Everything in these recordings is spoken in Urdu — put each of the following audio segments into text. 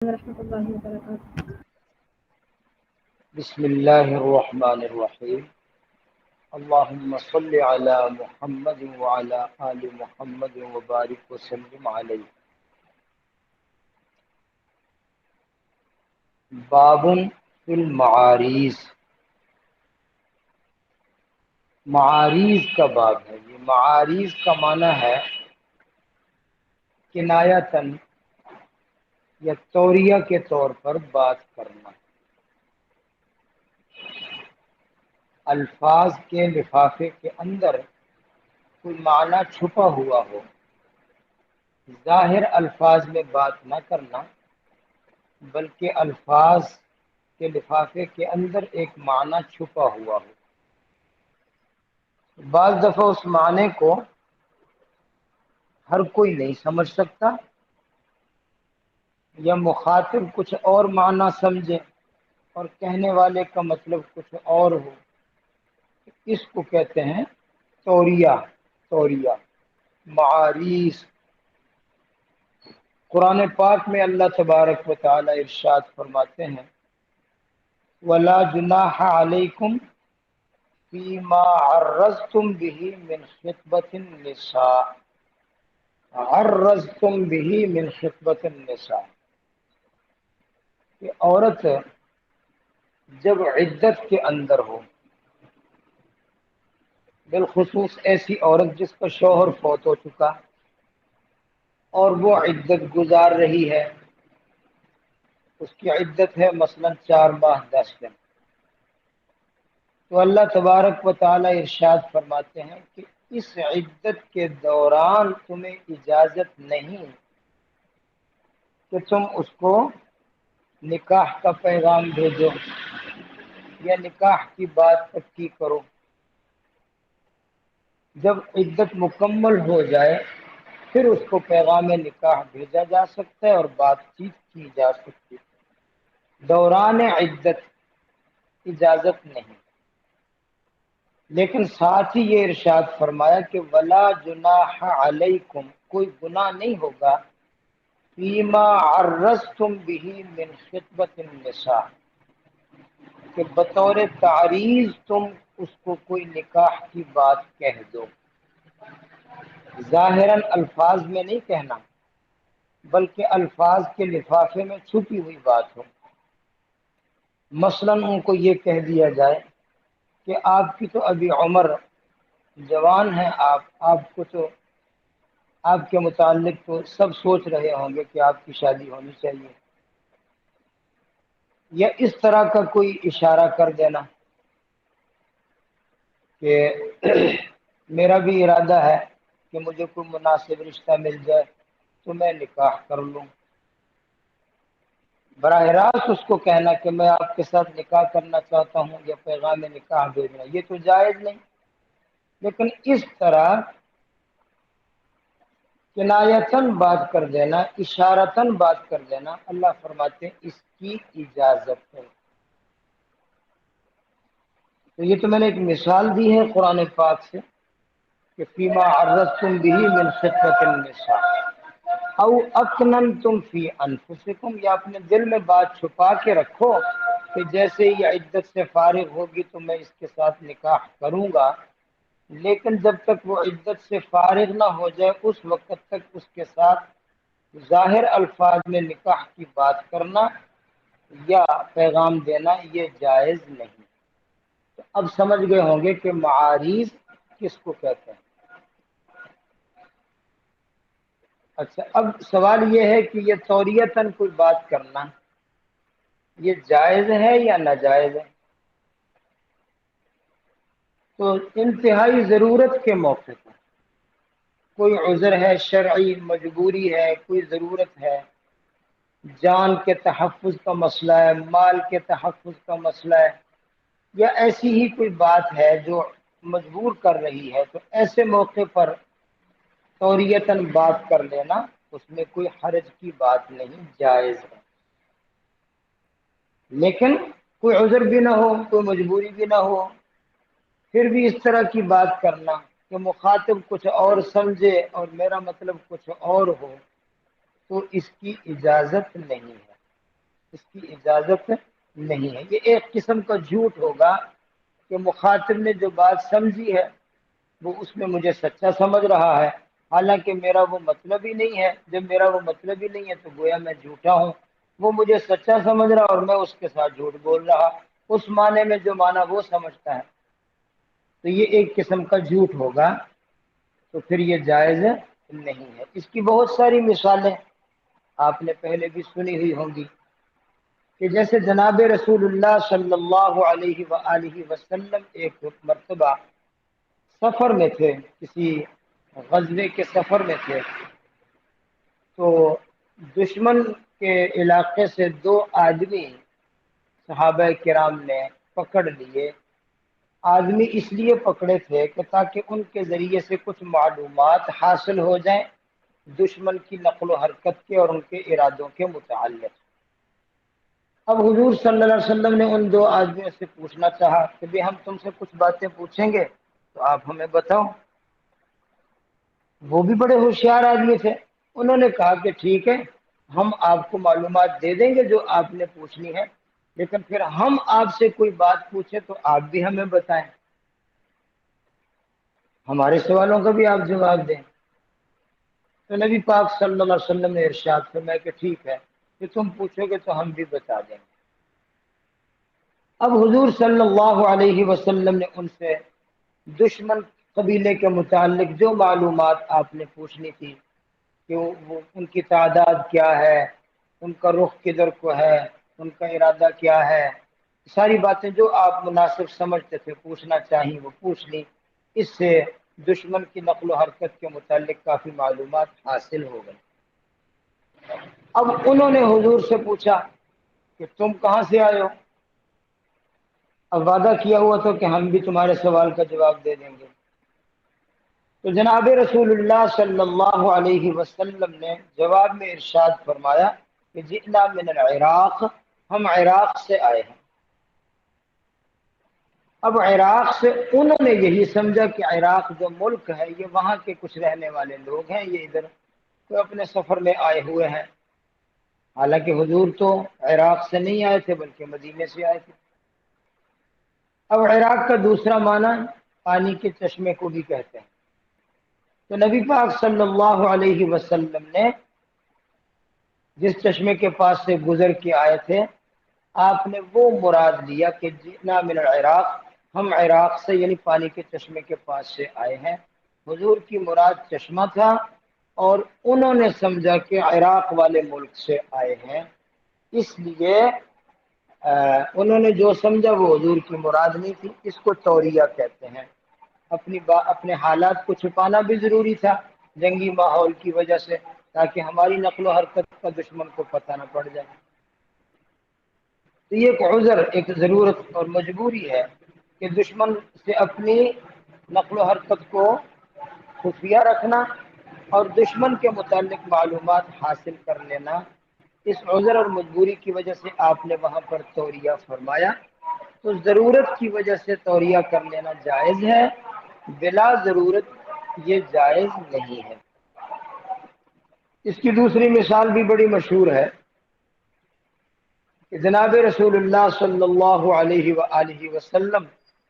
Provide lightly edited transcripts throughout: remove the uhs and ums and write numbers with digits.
ورحمۃ اللہ وبرکاتہ۔ بسم اللہ الرحمن الرحیم۔ اللہم صل علی محمد وعلی آل محمد وبارک وسلم علیہ۔ باب فی المعاریض، معاریض کا باب ہے۔ یہ معاریض کا معنی ہے کنایتاً یا توریہ کے طور پر بات کرنا، الفاظ کے لفافے کے اندر کوئی معنی چھپا ہوا ہو، ظاہر الفاظ میں بات نہ کرنا بلکہ الفاظ کے لفافے کے اندر ایک معنی چھپا ہوا ہو۔ بعض دفعہ اس معنی کو ہر کوئی نہیں سمجھ سکتا، یا مخاطب کچھ اور معنی سمجھے اور کہنے والے کا مطلب کچھ اور ہو، اس کو کہتے ہیں توریہ۔ توریہ معاریض۔ قرآن پاک میں اللہ تبارک و تعالی ارشاد فرماتے ہیں وَلَا جُنَاحَ عَلَيْكُمْ فِيمَا عَرَّضْتُمْ بِهِ مِنْ خِطْبَةِ النِّسَاءِ۔ عَرَّضْتُمْ بِهِ مِنْ خِطْبَةِ النِّسَاءِ، کہ عورت جب عدت کے اندر ہو، بالخصوص ایسی عورت جس کا شوہر فوت ہو چکا اور وہ عدت گزار رہی ہے، اس کی عدت ہے مثلا 4 ماہ 10 دن، تو اللہ تبارک و تعالی ارشاد فرماتے ہیں کہ اس عدت کے دوران تمہیں اجازت نہیں کہ تم اس کو نکاح کا پیغام بھیجو یا نکاح کی بات پکی کرو۔ جب عدت مکمل ہو جائے پھر اس کو پیغام نکاح بھیجا جا سکتا ہے اور بات چیت کی جا سکتی ہے، دوران عدت اجازت نہیں۔ لیکن ساتھ ہی یہ ارشاد فرمایا کہ ولا جناح علیکم، کوئی گناہ نہیں ہوگا فیما عرضتم به من خطبۃ النساء، کہ بطور تعریض تم اس کو کوئی نکاح کی بات کہہ دو، ظاہراً الفاظ میں نہیں کہنا بلکہ الفاظ کے لفافے میں چھپی ہوئی بات ہو۔ مثلا ان کو یہ کہہ دیا جائے کہ آپ کی تو ابھی عمر جوان ہے، آپ کو تو آپ کے متعلق تو سب سوچ رہے ہوں گے کہ آپ کی شادی ہونی چاہیے، یا اس طرح کا کوئی اشارہ کر دینا کہ میرا بھی ارادہ ہے کہ مجھے کوئی مناسب رشتہ مل جائے تو میں نکاح کر لوں۔ براہ راست اس کو کہنا کہ میں آپ کے ساتھ نکاح کرنا چاہتا ہوں یا پیغام نکاح بھیجنا، یہ تو جائز نہیں۔ لیکن اس طرح کنایتاً بات کر دینا، اشارتاً بات کر دینا، اللہ فرماتے ہیں اس کی اجازت ہے۔ تو یہ تو میں نے ایک مثال دی ہے قرآن پاک سے کہ فیما عرضتم به من خطبۃ النساء او اکننتم فی انفسکم، یا اپنے دل میں بات چھپا کے رکھو کہ جیسے یہ عدت سے فارغ ہوگی تو میں اس کے ساتھ نکاح کروں گا، لیکن جب تک وہ عدت سے فارغ نہ ہو جائے اس وقت تک اس کے ساتھ ظاہر الفاظ میں نکاح کی بات کرنا یا پیغام دینا یہ جائز نہیں۔ تو اب سمجھ گئے ہوں گے کہ معاریض کس کو کہتے ہیں۔ اچھا، اب سوال یہ ہے کہ یہ توریتاً کوئی بات کرنا یہ جائز ہے یا ناجائز ہے؟ تو انتہائی ضرورت کے موقع پر، کوئی عذر ہے، شرعی مجبوری ہے، کوئی ضرورت ہے، جان کے تحفظ کا مسئلہ ہے، مال کے تحفظ کا مسئلہ ہے، یا ایسی ہی کوئی بات ہے جو مجبور کر رہی ہے، تو ایسے موقع پر توریتاً بات کر لینا اس میں کوئی حرج کی بات نہیں، جائز ہے۔ لیکن کوئی عذر بھی نہ ہو، کوئی مجبوری بھی نہ ہو، پھر بھی اس طرح کی بات کرنا کہ مخاطب کچھ اور سمجھے اور میرا مطلب کچھ اور ہو، تو اس کی اجازت نہیں ہے۔ اس کی اجازت نہیں ہے۔ یہ ایک قسم کا جھوٹ ہوگا کہ مخاطب نے جو بات سمجھی ہے وہ اس میں مجھے سچا سمجھ رہا ہے، حالانکہ میرا وہ مطلب ہی نہیں ہے۔ جب میرا وہ مطلب ہی نہیں ہے تو گویا میں جھوٹا ہوں۔ وہ مجھے سچا سمجھ رہا اور میں اس کے ساتھ جھوٹ بول رہا، اس معنی میں جو معنی وہ سمجھتا ہے، تو یہ ایک قسم کا جھوٹ ہوگا، تو پھر یہ جائز نہیں ہے۔ اس کی بہت ساری مثالیں آپ نے پہلے بھی سنی ہوئی ہوں گی، کہ جیسے جناب رسول اللہ صلی اللہ علیہ وآلہ وسلم ایک مرتبہ سفر میں تھے، کسی غزوے کے سفر میں تھے، تو دشمن کے علاقے سے دو آدمی صحابہ کرام نے پکڑ لیے۔ آدمی اس لیے پکڑے تھے کہ تاکہ ان کے ذریعے سے کچھ معلومات حاصل ہو جائیں دشمن کی نقل و حرکت کے اور ان کے ارادوں کے متعلق۔ اب حضور صلی اللہ علیہ وسلم نے ان دو آدمیوں سے پوچھنا چاہا کہ بھی ہم تم سے کچھ باتیں پوچھیں گے تو آپ ہمیں بتاؤ۔ وہ بھی بڑے ہوشیار آدمی تھے، انہوں نے کہا کہ ٹھیک ہے، ہم آپ کو معلومات دے دیں گے جو آپ نے پوچھنی ہے، لیکن پھر ہم آپ سے کوئی بات پوچھیں تو آپ بھی ہمیں بتائیں، ہمارے سوالوں کا بھی آپ جواب دیں۔ تو نبی پاک صلی اللہ علیہ وسلم نے ارشاد فرمایا کہ ٹھیک ہے، کہ تم پوچھو گے تو ہم بھی بتا دیں گے۔ اب حضور صلی اللہ علیہ وسلم نے ان سے دشمن قبیلے کے متعلق جو معلومات آپ نے پوچھنی تھی، کہ ان کی تعداد کیا ہے، ان کا رخ کدھر کو ہے، ان کا ارادہ کیا ہے، ساری باتیں جو آپ مناسب سمجھتے تھے پوچھنا چاہیے وہ پوچھ لی۔ اس سے دشمن کی نقل و حرکت کے متعلق کافی معلومات حاصل ہو گئی۔ اب انہوں نے حضور سے پوچھا کہ تم کہاں سے آئے ہو؟ اب وعدہ کیا ہوا تھا کہ ہم بھی تمہارے سوال کا جواب دے دیں گے۔ تو جناب رسول اللہ صلی اللہ علیہ وسلم نے جواب میں ارشاد فرمایا کہ جئنا من العراق، ہم عراق سے آئے ہیں۔ اب عراق سے انہوں نے یہی سمجھا کہ عراق جو ملک ہے یہ وہاں کے کچھ رہنے والے لوگ ہیں، یہ ادھر تو اپنے سفر میں آئے ہوئے ہیں، حالانکہ حضور تو عراق سے نہیں آئے تھے بلکہ مدینے سے آئے تھے۔ اب عراق کا دوسرا معنی پانی کے چشمے کو بھی کہتے ہیں۔ تو نبی پاک صلی اللہ علیہ وسلم نے جس چشمے کے پاس سے گزر کے آئے تھے، آپ نے وہ مراد لیا کہ جئنا من العراق، ہم عراق سے یعنی پانی کے چشمے کے پاس سے آئے ہیں۔ حضور کی مراد چشمہ تھا اور انہوں نے سمجھا کہ عراق والے ملک سے آئے ہیں، اس لیے انہوں نے جو سمجھا وہ حضور کی مراد نہیں تھی۔ اس کو توریہ کہتے ہیں۔ اپنے حالات کو چھپانا بھی ضروری تھا جنگی ماحول کی وجہ سے، تاکہ ہماری نقل و حرکت کا دشمن کو پتہ نہ پڑ جائے۔ تو یہ ایک عذر، ایک ضرورت اور مجبوری ہے کہ دشمن سے اپنی نقل و حرکت کو خفیہ رکھنا اور دشمن کے متعلق معلومات حاصل کر لینا۔ اس عذر اور مجبوری کی وجہ سے آپ نے وہاں پر توریہ فرمایا۔ تو ضرورت کی وجہ سے توریہ کر لینا جائز ہے، بلا ضرورت یہ جائز نہیں ہے۔ اس کی دوسری مثال بھی بڑی مشہور ہے کہ جناب رسول اللہ صلی اللہ علیہ وآلہ وسلم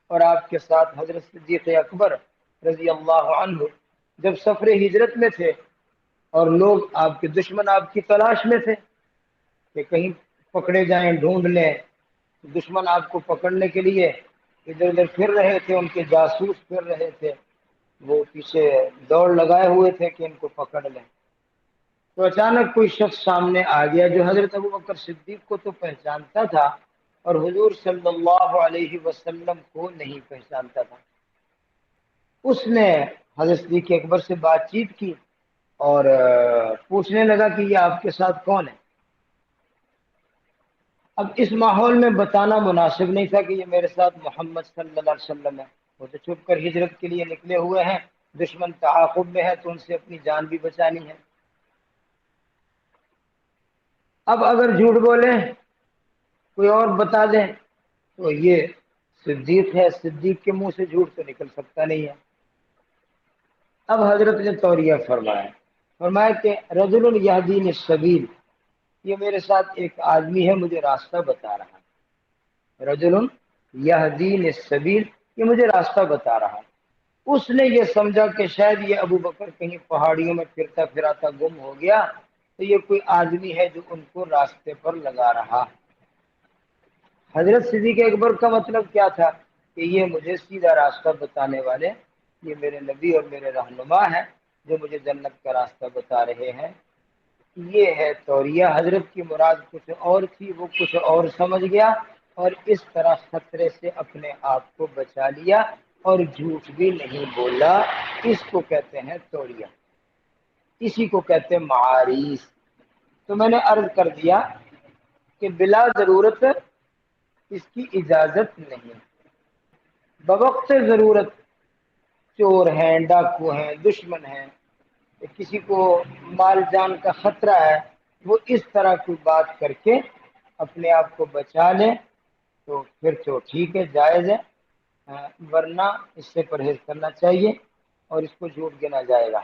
اور آپ کے ساتھ حضرت صدیق اکبر رضی اللہ عنہ جب سفر ہجرت میں تھے اور لوگ آپ کے دشمن آپ کی تلاش میں تھے کہ کہیں پکڑے جائیں، ڈھونڈ لیں، دشمن آپ کو پکڑنے کے لیے ادھر ادھر پھر رہے تھے، ان کے جاسوس پھر رہے تھے، وہ پیچھے دوڑ لگائے ہوئے تھے کہ ان کو پکڑ لیں۔ تو اچانک کوئی شخص سامنے آ گیا جو حضرت ابوبکر صدیق کو تو پہچانتا تھا اور حضور صلی اللہ علیہ وسلم کو نہیں پہچانتا تھا۔ اس نے حضرت صدیق اکبر سے بات چیت کی اور پوچھنے لگا کہ یہ آپ کے ساتھ کون ہے۔ اب اس ماحول میں بتانا مناسب نہیں تھا کہ یہ میرے ساتھ محمد صلی اللہ علیہ وسلم ہے، وہ تو چھپ کر ہجرت کے لیے نکلے ہوئے ہیں، دشمن تعاقب میں ہے تو ان سے اپنی جان بھی بچانی ہے۔ اب اگر جھوٹ بولیں، کوئی اور بتا دیں تو یہ صدیق ہے، صدیق کے منہ سے جھوٹ تو نکل سکتا نہیں ہے۔ اب حضرت نے توریہ فرمایا کہ رجل یہدین السبیل، یہ میرے ساتھ ایک آدمی ہے مجھے راستہ بتا رہا ہے، رجل یہدین السبیل، یہ مجھے راستہ بتا رہا ہے۔ اس نے یہ سمجھا کہ شاید یہ ابو بکر کہیں پہاڑیوں میں پھرتا پھراتا گم ہو گیا، تو یہ کوئی آدمی ہے جو ان کو راستے پر لگا رہا۔ حضرت صدیق اکبر کا مطلب کیا تھا کہ یہ مجھے سیدھا راستہ بتانے والے، یہ میرے نبی اور میرے رہنما ہیں جو مجھے جنت کا راستہ بتا رہے ہیں۔ یہ ہے توریہ۔ حضرت کی مراد کچھ اور تھی، وہ کچھ اور سمجھ گیا اور اس طرح خطرے سے اپنے آپ کو بچا لیا اور جھوٹ بھی نہیں بولا۔ اس کو کہتے ہیں توریہ، اسی کو کہتے ہیں معاریض۔ تو میں نے عرض کر دیا کہ بلا ضرورت اس کی اجازت نہیں، بوقت ضرورت چور ہیں، ڈاکو ہیں، دشمن ہیں، کسی کو مال جان کا خطرہ ہے، وہ اس طرح کی بات کر کے اپنے آپ کو بچا لے تو پھر تو ٹھیک ہے، جائز ہے، ورنہ اس سے پرہیز کرنا چاہیے اور اس کو جھوٹ گنا جائے گا۔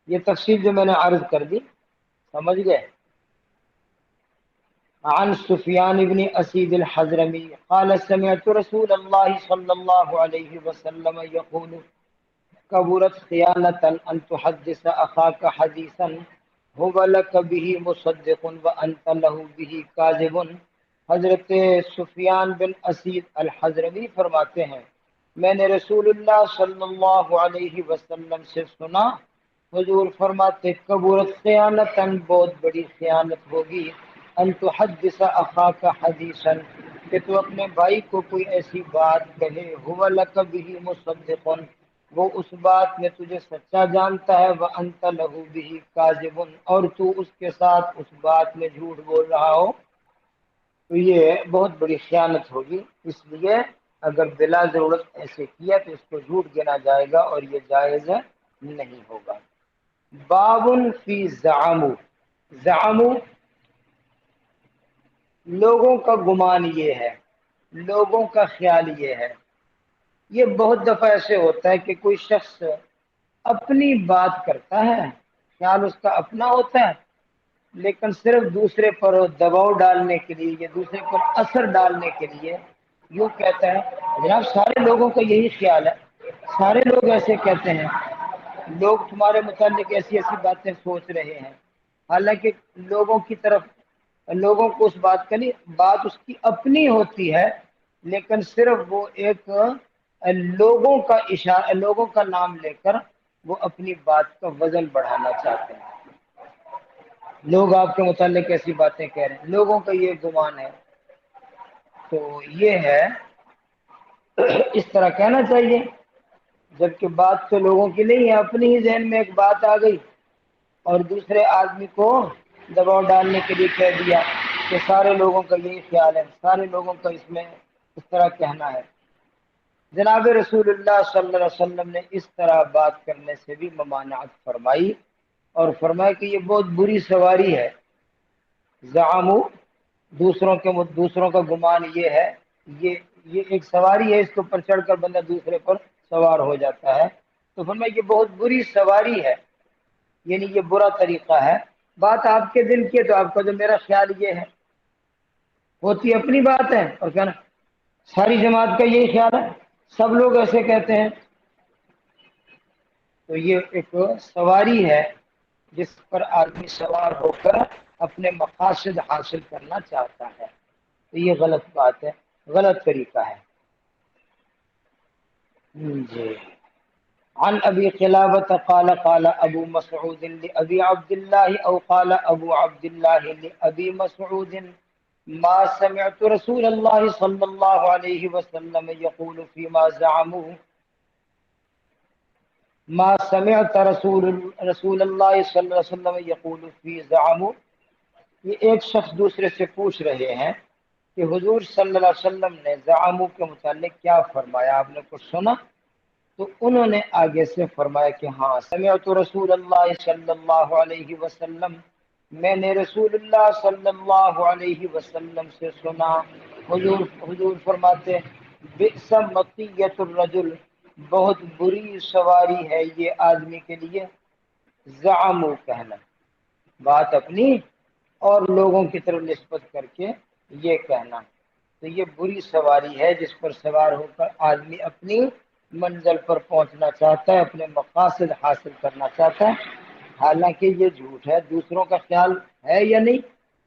یہ تفصیل جو میں نے عرض کر دی، سمجھ گئے؟ عن سفیان بن اسید الحضرمی قال سمعت رسول اللہ صلی اللہ علیہ وسلم یقول کبرت خیانة ان تحدث اخاك حدیثا هو لك به مصدق وانت له به کاذب۔ حضرت سفیان بن اسید الحضرمی فرماتے ہیں میں نے رسول اللہ صلی اللہ علیہ وسلم سے سنا، حضور فرماتے کبرت خیانتاً، بہت بڑی خیانت ہوگی، ان تحدث اخاک حدیثا، کہ تو اپنے بھائی کو کوئی ایسی بات کہے، هو لک به مصدق، وہ اس بات میں تجھے سچا جانتا ہے، وانت له به کاذب، اور تو اس کے ساتھ اس بات میں جھوٹ بول رہا ہو، تو یہ بہت بڑی خیانت ہوگی۔ اس لیے اگر بلا ضرورت ایسے کیا تو اس کو جھوٹ گنا جائے گا اور یہ جائز نہیں ہوگا۔ بابن فی زعمو، زعمو لوگوں کا گمان یہ ہے، لوگوں کا خیال یہ ہے۔ یہ بہت دفعہ ایسے ہوتا ہے کہ کوئی شخص اپنی بات کرتا ہے، خیال اس کا اپنا ہوتا ہے، لیکن صرف دوسرے پر دباؤ ڈالنے کے لیے یا دوسرے پر اثر ڈالنے کے لیے یوں کہتا ہے جناب سارے لوگوں کا یہی خیال ہے، سارے لوگ ایسے کہتے ہیں، لوگ تمہارے متعلق ایسی ایسی باتیں سوچ رہے ہیں، حالانکہ لوگوں کی طرف لوگوں کو اس بات کا نہیں، بات اس کی اپنی ہوتی ہے، لیکن صرف وہ ایک لوگوں کا اشارہ، لوگوں کا نام لے کر وہ اپنی بات کا وزن بڑھانا چاہتے ہیں۔ لوگ آپ کے متعلق ایسی باتیں کہہ رہے ہیں، لوگوں کا یہ گمان ہے، تو یہ ہے اس طرح کہنا چاہیے، جبکہ بات تو لوگوں کی نہیں ہے، اپنی ہی ذہن میں ایک بات آ گئی اور دوسرے آدمی کو دباؤ ڈالنے کے لیے کہہ دیا کہ سارے لوگوں کا یہی خیال ہے، سارے لوگوں کا اس میں اس طرح کہنا ہے۔ جناب رسول اللہ صلی اللہ علیہ وسلم نے اس طرح بات کرنے سے بھی ممانعت فرمائی اور فرمایا کہ یہ بہت بری سواری ہے۔ زعمو دوسروں کا گمان یہ ہے، یہ ایک سواری ہے، اس کے اوپر چڑھ کر بندہ دوسرے پر سوار ہو جاتا ہے، تو فرمایا یہ بہت بری سواری ہے، یعنی یہ برا طریقہ ہے۔ بات آپ کے دل کی ہے تو آپ کا جو میرا خیال یہ ہے، ہوتی اپنی بات ہے اور کیا نا ساری جماعت کا یہی خیال ہے، سب لوگ ایسے کہتے ہیں، تو یہ ایک سواری ہے جس پر آدمی سوار ہو کر اپنے مقاصد حاصل کرنا چاہتا ہے، تو یہ غلط بات ہے، غلط طریقہ ہے۔ جی عن ابی قلابة قال قال ابو مسعود لابی عبد الله او قال ابو عبد الله لابی مسعود ما سمعت رسول الله صلی اللہ علیہ وسلم يقول فيما زعموا ما سمعت رسول اللہ صلی اللہ علیہ وسلم یقول فی زعموا، یہ ایک شخص دوسرے سے پوچھ رہے ہیں کہ حضور صلی اللہ علیہ وسلم نے زعموا کے متعلق کیا فرمایا، آپ نے کچھ سنا؟ تو انہوں نے آگے سے فرمایا کہ ہاں سمعت رسول اللہ صلی اللہ علیہ وسلم، میں نے رسول اللہ صلی اللہ علیہ وسلم سے سنا، حضور فرماتے بئس مطیۃ الرجل، بہت بری سواری ہے یہ آدمی کے لیے، زعموا کہنا، بات اپنی اور لوگوں کی طرف نسبت کر کے یہ کہنا، تو یہ بری سواری ہے جس پر سوار ہو کر آدمی اپنی منزل پر پہنچنا چاہتا ہے، اپنے مقاصد حاصل کرنا چاہتا ہے، حالانکہ یہ جھوٹ ہے۔ دوسروں کا خیال ہے یا نہیں،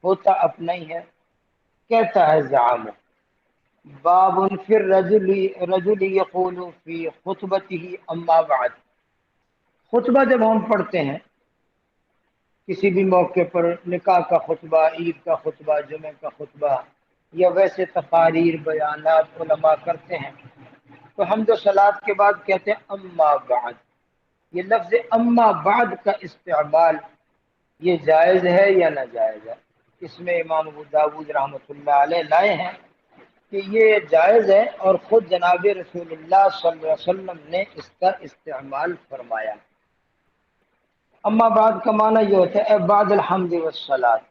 ہوتا اپنا ہی ہے۔ کہتا ہے زعام باب فی الرجل یقول فی خطبته اما بعد، خطبہ جب ہم پڑھتے ہیں کسی بھی موقع پر، نکاح کا خطبہ، عید کا خطبہ، جمعہ کا خطبہ، یا ویسے تقاریر بیانات علماء کرتے ہیں، تو حمد و صلات کے بعد کہتے ہیں اما بعد۔ یہ لفظ اما بعد کا استعمال یہ جائز ہے یا ناجائز ہے؟ اس میں امام ابو داود رحمۃ اللہ علیہ لائے ہیں کہ یہ جائز ہے، اور خود جناب رسول اللہ صلی اللہ علیہ وسلم نے اس کا استعمال فرمایا۔ اما بعد کا معنی یہ ہوتا ہے بعد الحمد والصلاۃ،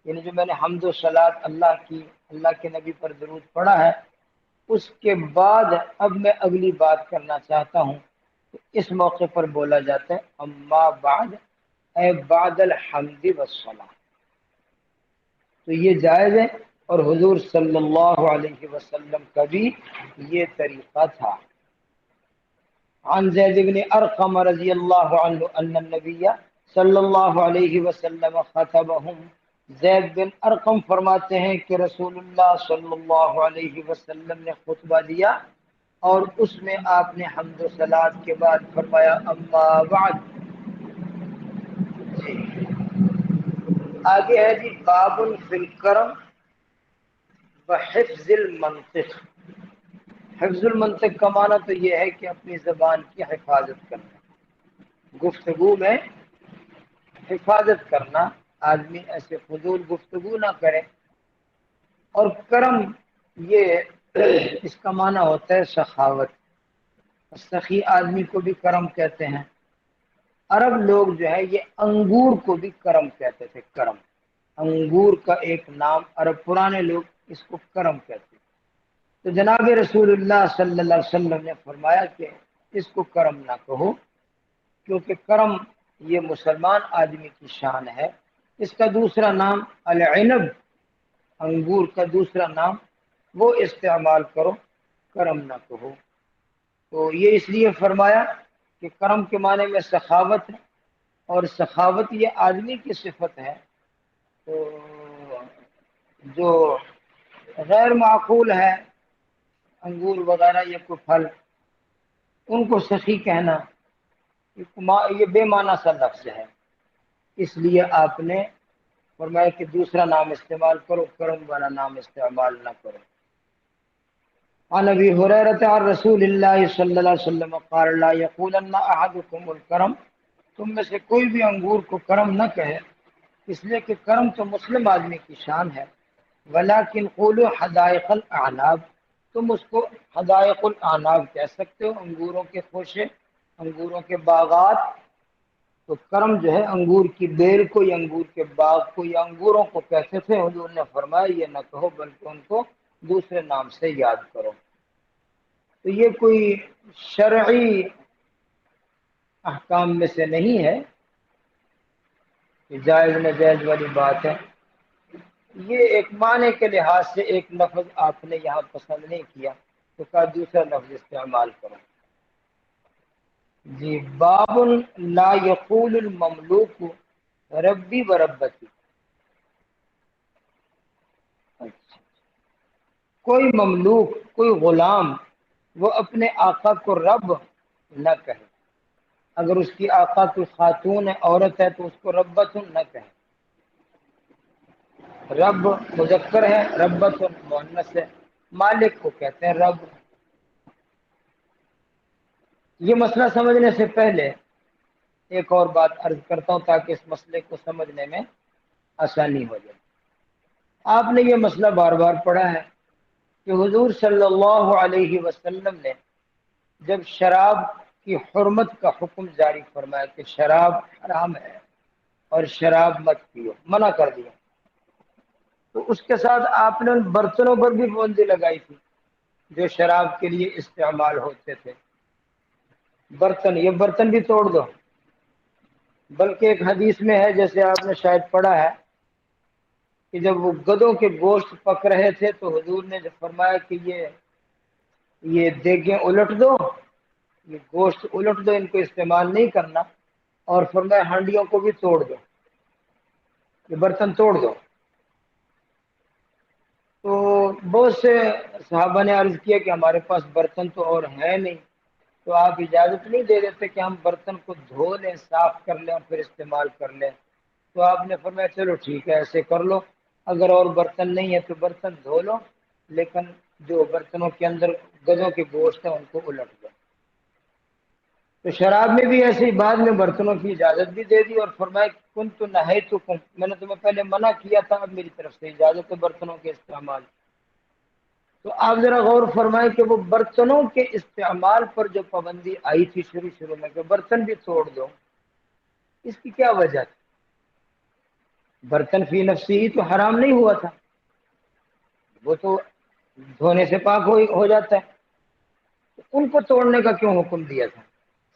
یعنی جو میں نے حمد و صلات اللہ کے نبی پر درود پڑھا ہے، اس کے بعد اب میں اگلی بات کرنا چاہتا ہوں، تو اس موقع پر بولا جاتا ہے اما بعد اے بعد الحمد والصلاۃ۔ تو یہ جائز ہے، اور حضور صلی اللہ علیہ وسلم کا بھی یہ طریقہ تھا۔ عن زید بن ارقم رضی اللہ عنہ ان النبی صلی اللہ علیہ وسلم خطبهم، زید بن ارقم فرماتے ہیں کہ رسول اللہ صلی اللہ علیہ وسلم نے خطبہ دیا، اور اس میں آپ نے حمد و صلات کے بعد فرمایا اما بعد۔ جی آگے ہے جی باب فی الکرم وحفظ المنطق۔ حفظ المنطق کا معنی تو یہ ہے کہ اپنی زبان کی حفاظت کرنا، گفتگو میں حفاظت کرنا، آدمی ایسے فضول گفتگو نہ کرے۔ اور کرم یہ اس کا معنی ہوتا ہے سخاوت، سخی آدمی کو بھی کرم کہتے ہیں۔ عرب لوگ جو ہے یہ انگور کو بھی کرم کہتے تھے، کرم، انگور کا ایک نام عرب پرانے لوگ اس کو کرم کہتے ہیں۔ تو جناب رسول اللہ صلی اللہ علیہ وسلم نے فرمایا کہ اس کو کرم نہ کہو، کیونکہ کرم یہ مسلمان آدمی کی شان ہے۔ اس کا دوسرا نام العنب، انگور کا دوسرا نام، وہ استعمال کرو، کرم نہ کہو۔ تو یہ اس لیے فرمایا کہ کرم کے معنی میں سخاوت ہے، اور سخاوت یہ آدمی کی صفت ہے۔ تو جو غیر معقول ہے، انگور وغیرہ یہ کوئی پھل، ان کو سخی کہنا یہ بے معنی سا لفظ ہے، اس لیے آپ نے فرمایا کہ دوسرا نام استعمال کرو، کرم والا نام استعمال نہ کرو۔ عن ابی ہریرہ عن رسول اللہ صلی اللہ علیہ وسلم قال لا یقولن احدکم الکرم، تم میں سے کوئی بھی انگور کو کرم نہ کہے، اس لیے کہ کرم تو مسلم آدمی کی شان ہے۔ ولیکن قولوا حدائق الاعناب، تم اس کو حدائق الاعناب کہہ سکتے ہو، انگوروں کے خوشے، انگوروں کے باغات۔ تو کرم جو ہے انگور کی بیل کو یا انگور کے باغ کو یا انگوروں کو کہتے تھے، حضور نے فرمایا یہ نہ کہو، بلکہ ان کو دوسرے نام سے یاد کرو۔ تو یہ کوئی شرعی احکام میں سے نہیں ہے کہ جائز ناجائز والی بات ہے، یہ ایک معنی کے لحاظ سے ایک لفظ آپ نے یہاں پسند نہیں کیا تو کہا دوسرا لفظ استعمال کرو۔ جی باب لا یقول المملوک ربی و ربتی، اچھا، کوئی مملوک، کوئی غلام، وہ اپنے آقا کو رب نہ کہے۔ اگر اس کی آقا کوئی خاتون ہے، عورت ہے، تو اس کو ربتن نہ کہے۔ رب مذکر ہے، ربتن مؤنث ہے، مالک کو کہتے ہیں رب۔ یہ مسئلہ سمجھنے سے پہلے ایک اور بات عرض کرتا ہوں تاکہ اس مسئلے کو سمجھنے میں آسانی ہو جائے۔ آپ نے یہ مسئلہ بار بار پڑھا ہے کہ حضور صلی اللہ علیہ وسلم نے جب شراب کی حرمت کا حکم جاری فرمایا کہ شراب حرام ہے اور شراب مت پیو، منع کر دیا، تو اس کے ساتھ آپ نے ان برتنوں پر بھی پابندی لگائی تھی جو شراب کے لیے استعمال ہوتے تھے۔ برتن، یہ برتن بھی توڑ دو، بلکہ ایک حدیث میں ہے، جیسے آپ نے شاید پڑھا ہے کہ جب وہ گدوں کے گوشت پک رہے تھے تو حضور نے جب فرمایا کہ یہ دیگیں الٹ دو، یہ گوشت الٹ دو، ان کو استعمال نہیں کرنا، اور فرمایا ہانڈیوں کو بھی توڑ دو، یہ برتن توڑ دو۔ تو بہت سے صحابہ نے عرض کیا کہ ہمارے پاس برتن تو اور ہے نہیں، تو آپ اجازت نہیں دے دیتے کہ ہم برتن کو دھو لیں، صاف کر لیں اور پھر استعمال کر لیں؟ تو آپ نے فرمایا چلو ٹھیک ہے، ایسے کر لو، اگر اور برتن نہیں ہے تو برتن دھو لو، لیکن جو برتنوں کے اندر گدوں کے گوشت ہیں ان کو الٹ دو۔ تو شراب میں بھی ایسے ہی بعد میں برتنوں کی اجازت بھی دے دی اور فرمایا کن تو نہے تو کم، میں نے تمہیں پہلے منع کیا تھا، اب میری طرف سے اجازت ہے برتنوں کے استعمال۔ تو آپ ذرا غور فرمائیں کہ وہ برتنوں کے استعمال پر جو پابندی آئی تھی شروع میں کہ برتن بھی توڑ دو، اس کی کیا وجہ تھی؟ برتن فی نفسی ہی تو حرام نہیں ہوا تھا، وہ تو دھونے سے پاک ہو جاتا ہے، تو ان کو توڑنے کا کیوں حکم دیا تھا؟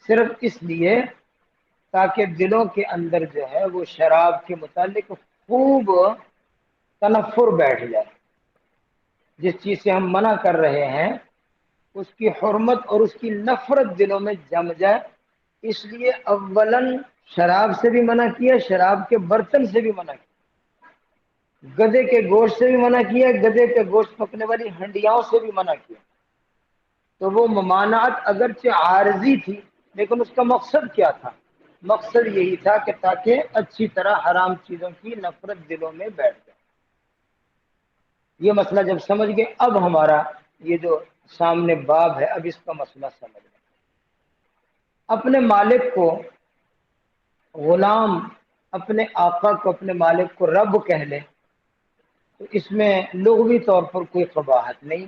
صرف اس لیے تاکہ دلوں کے اندر جو ہے وہ شراب کے متعلق خوب تنفر بیٹھ جائے، جس چیز سے ہم منع کر رہے ہیں اس کی حرمت اور اس کی نفرت دلوں میں جم جائے، اس لیے اولاً شراب سے بھی منع کیا، شراب کے برتن سے بھی منع کیا، گدے کے گوشت سے بھی منع کیا، گدے کے گوشت پکنے والی ہنڈیاؤں سے بھی منع کیا۔ تو وہ ممانعت اگرچہ عارضی تھی لیکن اس کا مقصد کیا تھا؟ مقصد یہی تھا کہ تاکہ اچھی طرح حرام چیزوں کی نفرت دلوں میں بیٹھ جائے۔ یہ مسئلہ جب سمجھ گئے، اب ہمارا یہ جو سامنے باب ہے اب اس کا مسئلہ سمجھ گئے۔ اپنے مالک کو غلام، اپنے آقا کو، اپنے مالک کو رب کہہ لے تو اس میں لغوی طور پر کوئی قباحت نہیں،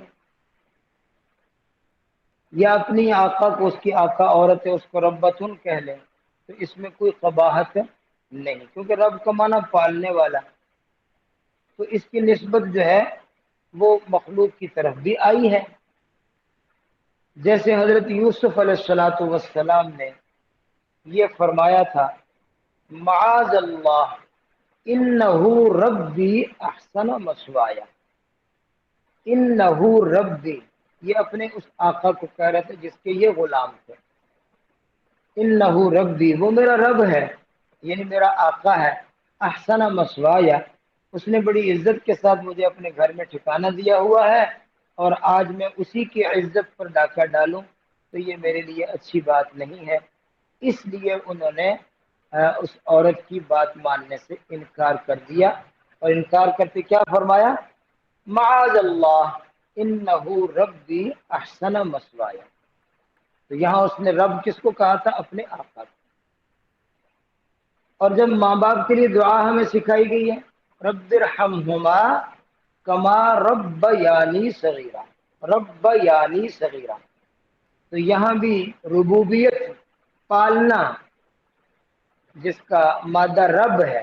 یا اپنی آقا کو، اس کی آقا عورت ہے اس کو ربتن کہہ لیں تو اس میں کوئی قباحت نہیں، کیونکہ رب کا معنی پالنے والا، تو اس کی نسبت جو ہے وہ مخلوق کی طرف بھی آئی ہے۔ جیسے حضرت یوسف علیہ الصلاۃ والسلام نے یہ فرمایا تھا معاذ اللہ انہو ربی احسن مثوایا، انہو ربی، یہ اپنے اس آقا کو کہہ رہے تھے جس کے یہ غلام تھے، انہو ربی، وہ میرا رب ہے، یعنی میرا آقا ہے، احسن مثوایا، اس نے بڑی عزت کے ساتھ مجھے اپنے گھر میں ٹھکانہ دیا ہوا ہے، اور آج میں اسی کی عزت پر ڈاکہ ڈالوں تو یہ میرے لیے اچھی بات نہیں ہے۔ اس لیے انہوں نے اس عورت کی بات ماننے سے انکار کر دیا، اور انکار کرتے کیا فرمایا؟ معاذ اللہ انہو ربی احسن مثوایا۔ تو یہاں اس نے رب کس کو کہا تھا؟ اپنے آقا کو۔ اور جب ماں باپ کے لیے دعا ہمیں سکھائی گئی ہے رب ارحمہما کما ربیانی صغیرا، ربیانی صغیرا، تو یہاں بھی ربوبیت، پالنا، جس کا مادہ رب ہے،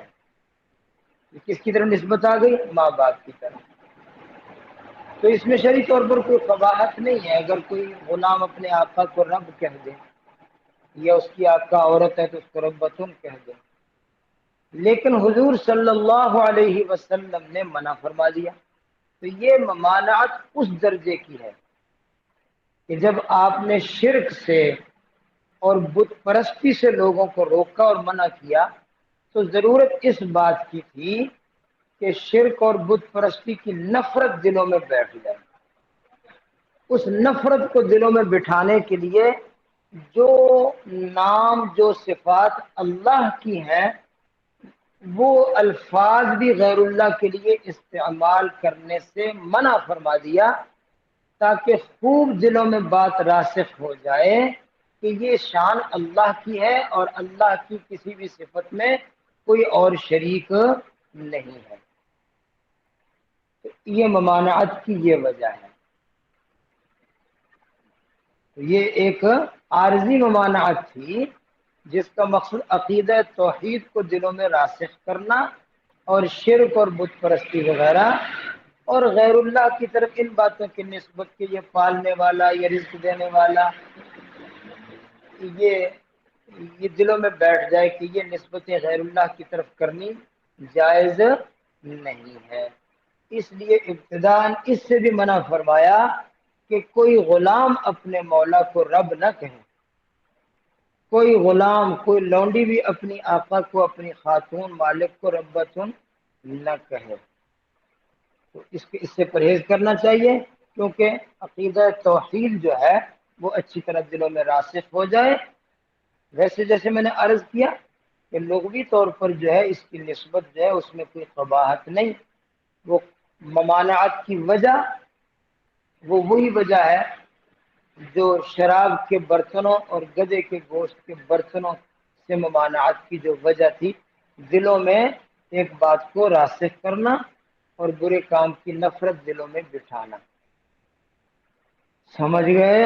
کس کی طرف نسبت آ گئی؟ ماں باپ کی طرف۔ تو اس میں شرعی طور پر کوئی قباحت نہیں ہے اگر کوئی غلام اپنے آقا کو رب کہہ دے، یا اس کی آقا عورت ہے تو اس کو ربتن کہہ دے، لیکن حضور صلی اللہ علیہ وسلم نے منع فرما دیا۔ تو یہ ممانعت اس درجے کی ہے کہ جب آپ نے شرک سے اور بت پرستی سے لوگوں کو روکا اور منع کیا تو ضرورت اس بات کی تھی کہ شرک اور بت پرستی کی نفرت دلوں میں بیٹھ جائے۔ اس نفرت کو دلوں میں بٹھانے کے لیے جو نام، جو صفات اللہ کی ہیں، وہ الفاظ بھی غیر اللہ کے لیے استعمال کرنے سے منع فرما دیا، تاکہ خوب دلوں میں بات راسخ ہو جائے کہ یہ شان اللہ کی ہے اور اللہ کی کسی بھی صفت میں کوئی اور شریک نہیں ہے۔ تو یہ ممانعت کی یہ وجہ ہے۔ تو یہ ایک عارضی ممانعت تھی جس کا مقصد عقیدہ توحید کو دلوں میں راسخ کرنا، اور شرک اور بت پرستی وغیرہ اور غیر اللہ کی طرف ان باتوں کی نسبت کہ یہ پالنے والا، یہ رزق دینے والا، یہ دلوں میں بیٹھ جائے کہ یہ نسبتیں غیر اللہ کی طرف کرنی جائز نہیں ہے۔ اس لیے ابتداءً اس سے بھی منع فرمایا کہ کوئی غلام اپنے مولا کو رب نہ کہے، کوئی غلام، کوئی لونڈی بھی اپنی آقا کو، اپنی خاتون مالک کو ربتن نہ کہے۔ تو اس سے پرہیز کرنا چاہیے، کیونکہ عقیدہ توحید جو ہے وہ اچھی طرح دلوں میں راسخ ہو جائے۔ ویسے جیسے میں نے عرض کیا کہ لغوی طور پر جو ہے اس کی نسبت جو ہے اس میں کوئی قباحت نہیں، وہ ممانعت کی وجہ وہ وہی وجہ ہے جو شراب کے برتنوں اور گدے کے گوشت کے برتنوں سے ممانعت کی جو وجہ تھی، دلوں میں ایک بات کو راسخ کرنا اور برے کام کی نفرت دلوں میں بٹھانا۔ سمجھ گئے؟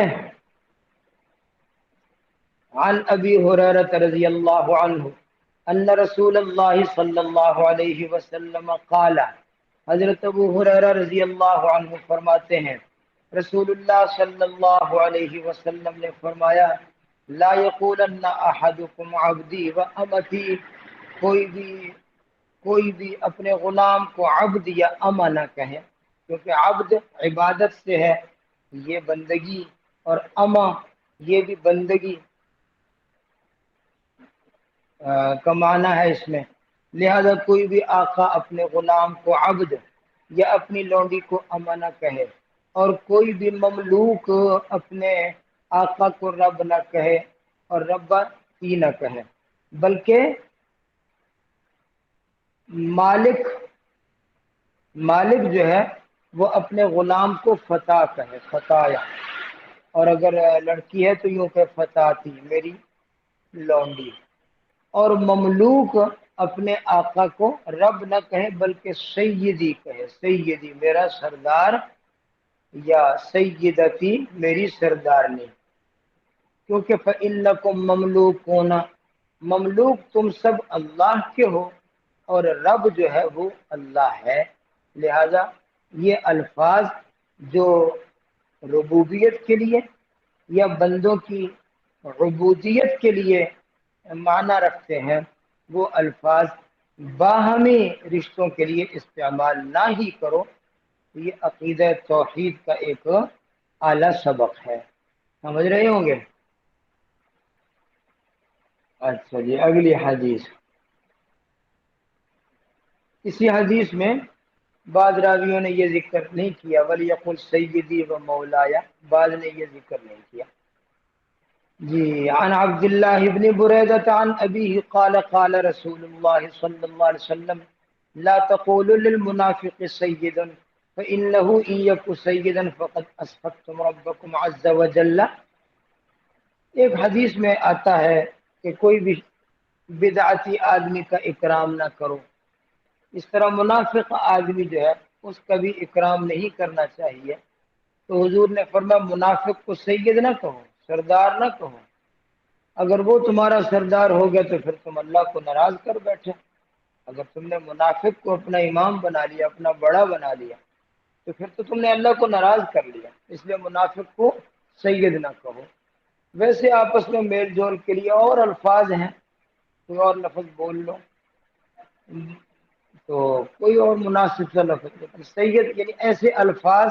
عن ابی ہریرہ رضی اللہ عنہ ان رسول اللہ صلی اللہ علیہ وسلم قال، حضرت ابو ہریرہ رضی اللہ عنہ فرماتے ہیں رسول اللہ صلی اللہ علیہ وسلم نے فرمایا، لا یقولن احدکم عبدی و امتی، کوئی بھی اپنے غلام کو عبد یا اما نہ کہے، کیونکہ عبد عبادت سے ہے، یہ بندگی، اور اما یہ بھی بندگی کا معنی ہے اس میں۔ لہذا کوئی بھی آقا اپنے غلام کو عبد یا اپنی لونڈی کو اما نہ کہے، اور کوئی بھی مملوک اپنے آقا کو رب نہ کہے اور رب ہی نہ کہے، بلکہ مالک جو ہے وہ اپنے غلام کو فتح کہے، فتایا، اور اگر لڑکی ہے تو یوں کہ فتاتی، میری لونڈی، اور مملوک اپنے آقا کو رب نہ کہے بلکہ سیدی کہے، سیدی میرا سردار، یا سیدتی میری سردارنی، کیونکہ فَإِنَّكُمْ مَمْلُوكُونَ، مملوک تم سب اللہ کے ہو اور رب جو ہے وہ اللہ ہے۔ لہذا یہ الفاظ جو ربوبیت کے لیے یا بندوں کی عبودیت کے لیے معنی رکھتے ہیں، وہ الفاظ باہمی رشتوں کے لیے استعمال نہ ہی کرو۔ یہ عقیدہ توحید کا ایک اعلیٰ سبق ہے، سمجھ رہے ہوں گے؟ اچھا جی، اگلی حدیث۔ اسی حدیث میں بعض راویوں نے یہ ذکر نہیں کیا، وَلْيَقُلْ سَيِّدِي وَمَوْلَايَ، بعض نے یہ ذکر نہیں کیا۔ جی، عن عبد اللہ بن بریدۃ عن ابیہ قال قال رسول اللہ صلی اللہ علیہ وسلم لا تقولوا للمنافق سيدا فإنه إن يك سيدا فقد أسخطتم ربكم عز وجل۔ ایک حدیث میں آتا ہے کہ کوئی بھی بدعتی آدمی کا اکرام نہ کرو، اس طرح منافق آدمی جو ہے اس کا بھی اکرام نہیں کرنا چاہیے۔ تو حضور نے فرمایا منافق کو سید نہ کہو، سردار نہ کہو، اگر وہ تمہارا سردار ہو گیا تو پھر تم اللہ کو ناراض کر بیٹھے۔ اگر تم نے منافق کو اپنا امام بنا لیا، اپنا بڑا بنا لیا، تو پھر تو تم نے اللہ کو ناراض کر لیا۔ اس لیے منافق کو سید نہ کہو۔ ویسے آپس میں میل جول کے لیے اور الفاظ ہیں، کوئی اور لفظ بول لو تو کوئی اور مناسب سا لفظ، لیکن سید یعنی ایسے الفاظ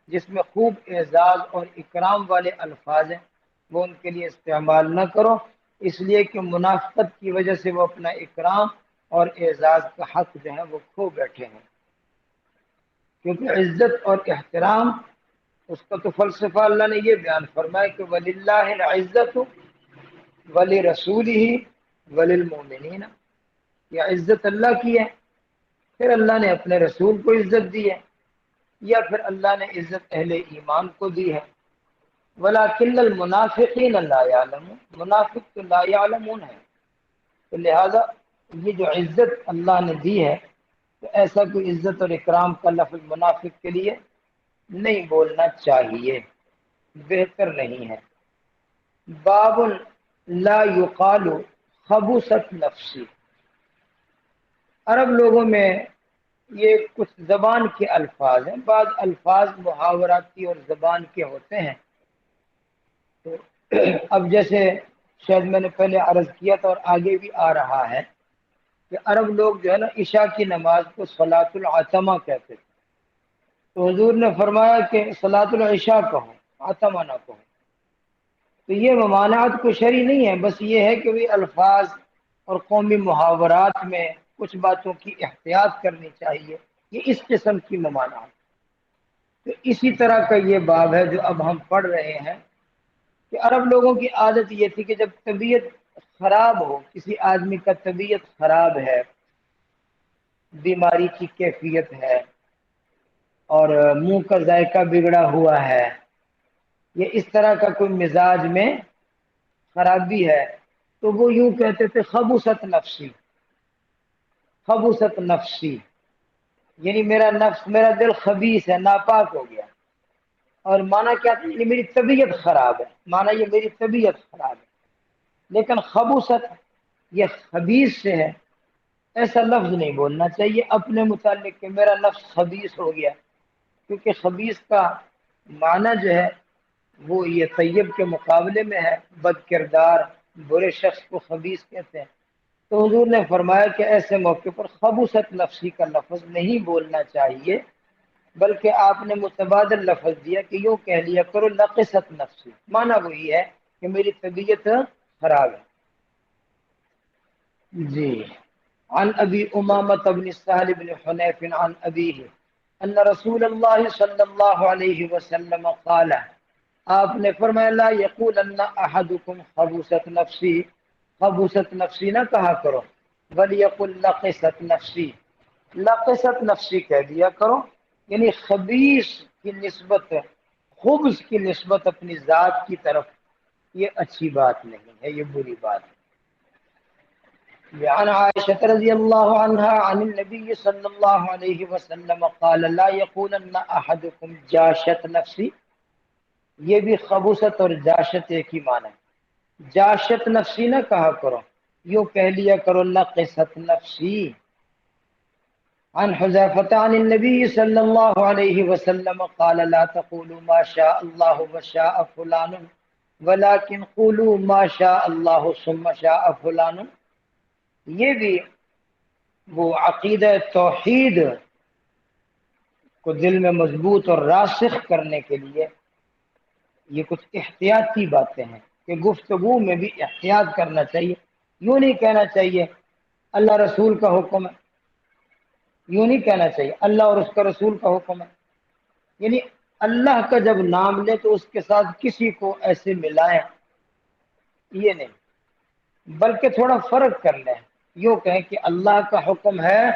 جس میں خوب اعزاز اور اکرام والے الفاظ ہیں، وہ ان کے لیے استعمال نہ کرو، اس لیے کہ منافقت کی وجہ سے وہ اپنا اکرام اور اعزاز کا حق جو ہے وہ کھو بیٹھے ہیں۔ کیونکہ عزت اور احترام اس کا تو فلسفہ اللہ نے یہ بیان فرمایا کہ وَلِلَّهِ الْعِزَّةُ وَلِرَسُولِهِ وَلِلْمُؤْمِنِينَ، یہ عزت اللہ کی ہے، پھر اللہ نے اپنے رسول کو عزت دی ہے، یا پھر اللہ نے عزت اہل ایمان کو دی ہے۔ وَلَكِنَّ الْمُنَافِقِينَ لَا يَعْلَمُونَ، منافق تو لا يعلمون ہے۔ تو لہذا یہ جو عزت اللہ نے دی ہے تو ایسا کوئی عزت اور اکرام کا لفظ منافق کے لیے نہیں بولنا چاہیے، بہتر نہیں ہے۔ باب لا یقال خبثت نفسی، عرب لوگوں میں یہ کچھ زبان کے الفاظ ہیں، بعض الفاظ محاوراتی اور زبان کے ہوتے ہیں۔ تو اب جیسے شاید میں نے پہلے عرض کیا تھا اور آگے بھی آ رہا ہے کہ عرب لوگ جو ہے نا عشاء کی نماز کو صلاۃ العتمہ کہتے تھے، تو حضور نے فرمایا کہ صلاۃ العشاء کہو، عتمہ نہ کہو۔ تو یہ ممانعت کو شرعی نہیں ہے، بس یہ ہے کہ وہ الفاظ اور قومی محاورات میں کچھ باتوں کی احتیاط کرنی چاہیے، یہ اس قسم کی ممانعت۔ تو اسی طرح کا یہ باب ہے جو اب ہم پڑھ رہے ہیں، کہ عرب لوگوں کی عادت یہ تھی کہ جب طبیعت خراب ہو، کسی آدمی کا طبیعت خراب ہے، بیماری کی کیفیت ہے، اور منہ کا ذائقہ بگڑا ہوا ہے، یہ اس طرح کا کوئی مزاج میں خرابی ہے، تو وہ یوں کہتے تھے خبثت نفسی، خبثت نفسی، یعنی میرا نفس، میرا دل خبیث ہے، ناپاک ہو گیا۔ اور مانا کیا تھا؟ یہ میری طبیعت خراب ہے، مانا یہ میری طبیعت خراب ہے۔ لیکن خبثت یہ خبیث سے ہے، ایسا لفظ نہیں بولنا چاہیے اپنے متعلق کہ میرا نفس خبیث ہو گیا، کیونکہ خبیث کا معنی جو ہے وہ یہ طیب کے مقابلے میں ہے، بد کردار برے شخص کو خبیث کہتے ہیں۔ تو حضور نے فرمایا کہ ایسے موقع پر خبثت نفسی کا لفظ نہیں بولنا چاہیے، بلکہ آپ نے متبادل لفظ دیا کہ یوں کہہ لیا کرو نقصت نفسی، معنی وہی ہے کہ میری طبیعت خراب ہے۔ جی، عن ابی امامۃ بن سہل بن حنیف عن ابیہ ان رسول اللہ صلی اللہ علیہ وسلم قال، آپ نے فرمایا لا یقولن احدکم خبثت نفسی، خبثت نفسی نہ کہا کرو، ولیقل لقست نفسی، لقست نفسی کہہ دیا کرو، یعنی خبیث کی نسبت، خبث کی نسبت اپنی ذات کی طرف، یہ اچھی بات نہیں ہے، یہ بری بات ہے۔ عن عائشة رضی اللہ عنہ عن النبی صلی اللہ علیہ وسلم قال لا یقولن احدکم جاشت نفسی، یہ بھی خبثت اور جاشت ایک ہی معنی ہے۔ جاشت نفسی نہ کہا کرو، یوں کہہ لیا کرو لقست نفسی۔ عن حذیفة عن النبی صلی اللہ علیہ وسلم قال لا تقولوا ما شاء اللہ وشاء فلان ولكن قولوا ما شاء اللہ ثم شاء فلان۔ یہ بھی وہ عقیدہ توحید کو دل میں مضبوط اور راسخ کرنے کے لیے یہ کچھ احتیاطی باتیں ہیں کہ گفتگو میں بھی احتیاط کرنا چاہیے۔ یوں نہیں کہنا چاہیے اللہ رسول کا حکم ہے، یوں نہیں کہنا چاہیے اللہ اور اس کا رسول کا حکم ہے، یعنی اللہ کا جب نام لے تو اس کے ساتھ کسی کو ایسے ملائیں، یہ نہیں، بلکہ تھوڑا فرق کر لیں، یوں کہیں کہ اللہ کا حکم ہے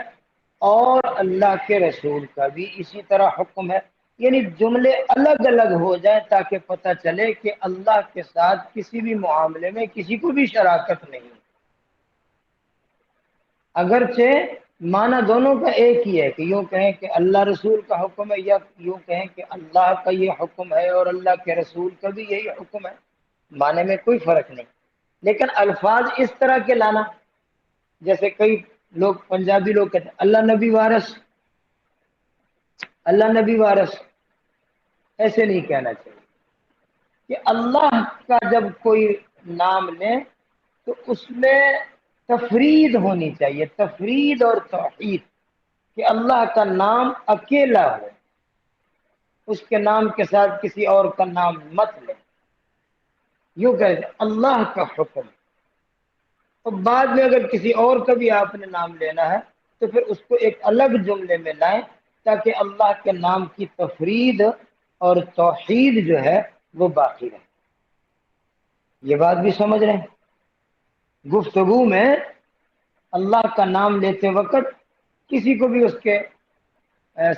اور اللہ کے رسول کا بھی اسی طرح حکم ہے، یعنی جملے الگ الگ ہو جائیں تاکہ پتہ چلے کہ اللہ کے ساتھ کسی بھی معاملے میں کسی کو بھی شراکت نہیں، اگرچہ معنی دونوں کا ایک ہی ہے کہ یوں کہیں کہ اللہ رسول کا حکم ہے، یا یوں کہیں کہ اللہ کا یہ حکم ہے اور اللہ کے رسول کا بھی یہی حکم ہے، معنی میں کوئی فرق نہیں، لیکن الفاظ اس طرح کے لانا، جیسے کئی لوگ پنجابی لوگ کہتے ہیں اللہ نبی وارث، اللہ نبی وارث، ایسے نہیں کہنا چاہیے کہ اللہ کا جب کوئی نام لیں تو اس میں تفرید ہونی چاہیے، تفرید اور توحید، کہ اللہ کا نام اکیلا ہو، اس کے نام کے ساتھ کسی اور کا نام مت لیں، یوں کہتے ہیں اللہ کا حکم، اور بعد میں اگر کسی اور کا بھی آپ نے نام لینا ہے تو پھر اس کو ایک الگ جملے میں لائیں تاکہ اللہ کے نام کی تفرید اور توحید جو ہے وہ باقی رہے۔ یہ بات بھی سمجھ رہے ہیں؟ گفتگو میں اللہ کا نام لیتے وقت کسی کو بھی اس کے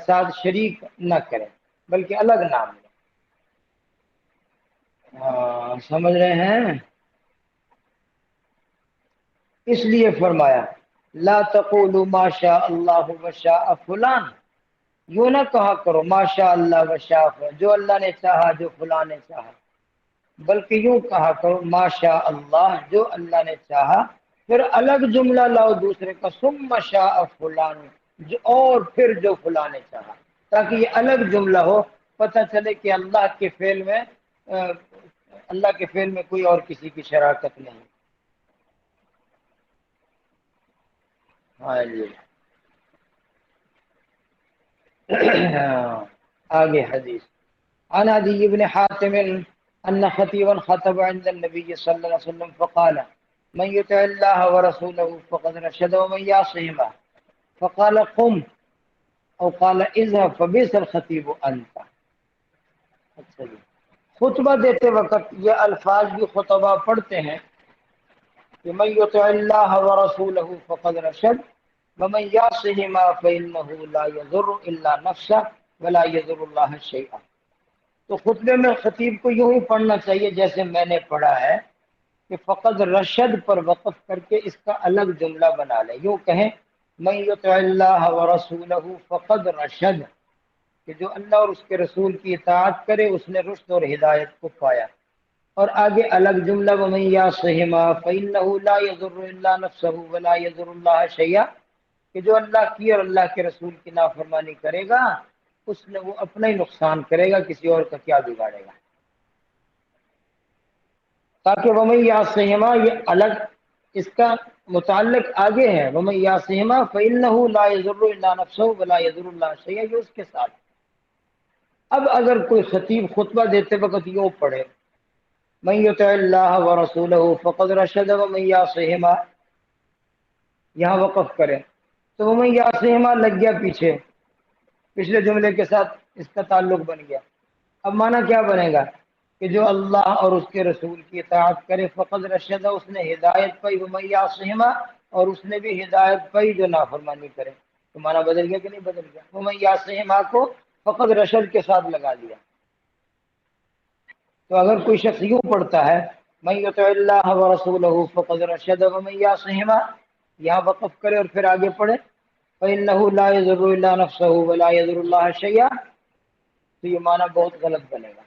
ساتھ شریک نہ کریں، بلکہ الگ نام لیں۔ سمجھ رہے ہیں؟ اس لیے فرمایا لا تقولوا ما شاء اللہ وشاء فلان، یوں نہ کہا کرو ما شاء اللہ وشاء فلان، جو اللہ نے چاہا، جو فلان نے چاہا، بلکہ یوں کہا کرو ما شاء اللہ، جو اللہ نے چاہا، پھر الگ جملہ لاؤ دوسرے کا ثم شاء فلان، اور پھر جو فلاں نے چاہا، تاکہ یہ الگ جملہ ہو، پتہ چلے کہ اللہ کے فعل میں اللہ کے فعل میں کوئی اور کسی کی شراکت نہیں۔ ہاں جی آگے حدیث عن عدي بن حاتم أن خطيبا خطب عند النبي صلى الله عليه وسلم فقال من يطع الله ورسوله فقد رشد ومن يعصهما فقال قم او قال اذهب فبئس الخطيب انت. اچھا جی، خطبہ دیتے وقت یہ الفاظ بھی خطبہ پڑھتے ہیں کہ من یطع اللہ ورسولہ فقد رشد ومن یعصہما فإنہ لا یضر الا نفسہ ولا یضر اللہ شیئا. تو خطبے میں خطیب کو یوں ہی پڑھنا چاہیے جیسے میں نے پڑھا ہے کہ فقد رشد پر وقف کر کے اس کا الگ جملہ بنا لیں. یوں کہیں من یطع اللہ ورسولہ فقد رشد، کہ جو اللہ اور اس کے رسول کی اطاعت کرے اس نے رشد اور ہدایت کو پایا. اور آگے الگ جملہ ومن یعصہما فإنہ لا یضر الا نفسہ ولا یضر اللہ شیئا، کہ جو اللہ کی اور اللہ کے رسول کی نافرمانی کرے گا اس نے وہ اپنا ہی نقصان کرے گا، کسی اور کا کیا بگاڑے گا. تاکہ ومن یعصہما یہ الگ اس کا متعلق آگے ہے، ومن یعصہما فإنہ لا یضر الا نفسہ ولا یضر اللہ شیئا، یہ اس کے ساتھ. اب اگر کوئی خطیب خطبہ دیتے وقت یوں پڑھے من یطع اللہ ورسولہ فقد رشد ومن یعصہما، یہاں وقف کرے تو ومن یعصہما لگ گیا پیچھے، پچھلے جملے کے ساتھ اس کا تعلق بن گیا. اب معنی کیا بنے گا کہ جو اللہ اور اس کے رسول کی اطاعت کرے فقد رشد، اس نے ہدایت پائی، ومن یعصہما اور اس نے بھی ہدایت پائی جو نافرمانی کرے. تو معنی بدل گیا کہ نہیں بدل گیا؟ ومن یعصہما کو فقد رشد کے ساتھ لگا دیا. تو اگر کوئی شخص یوں پڑھتا ہے من یطع اللہ ورسولہ فقد رشد ومن یعصہما، یہاں وقف کرے اور پھر آگے پڑھے فإنہ لا یضر الا نفسہ ولا یضر اللہ شیئا، تو یہ معنی بہت غلط بنے گا،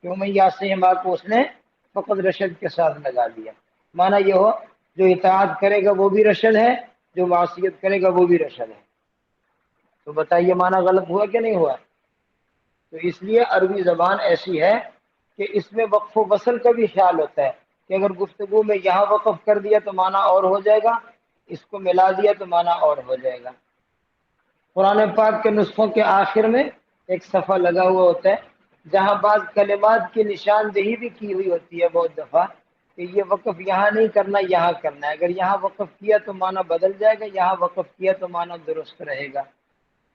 کیوں من یعصہما کو اس نے فقد رشد کے ساتھ لگا دیا. معنی یہ ہو جو اطاعت کرے گا وہ بھی رشد ہے، جو معصیت کرے گا وہ بھی رشد ہے. تو بتائیے معنی غلط ہوا کہ نہیں ہوا؟ تو اس لیے عربی زبان ایسی ہے کہ اس میں وقف و وصل کا بھی خیال ہوتا ہے کہ اگر گفتگو میں یہاں وقف کر دیا تو معنی اور ہو جائے گا، اس کو ملا دیا تو معنی اور ہو جائے گا. قرآن پاک کے نسخوں کے آخر میں ایک صفحہ لگا ہوا ہوتا ہے جہاں بعض کلمات کی نشاندہی بھی کی ہوئی ہوتی ہے بہت دفعہ کہ یہ وقف یہاں نہیں کرنا یہاں کرنا ہے، اگر یہاں وقف کیا تو معنی بدل جائے گا، یہاں وقف کیا تو معنی درست رہے گا.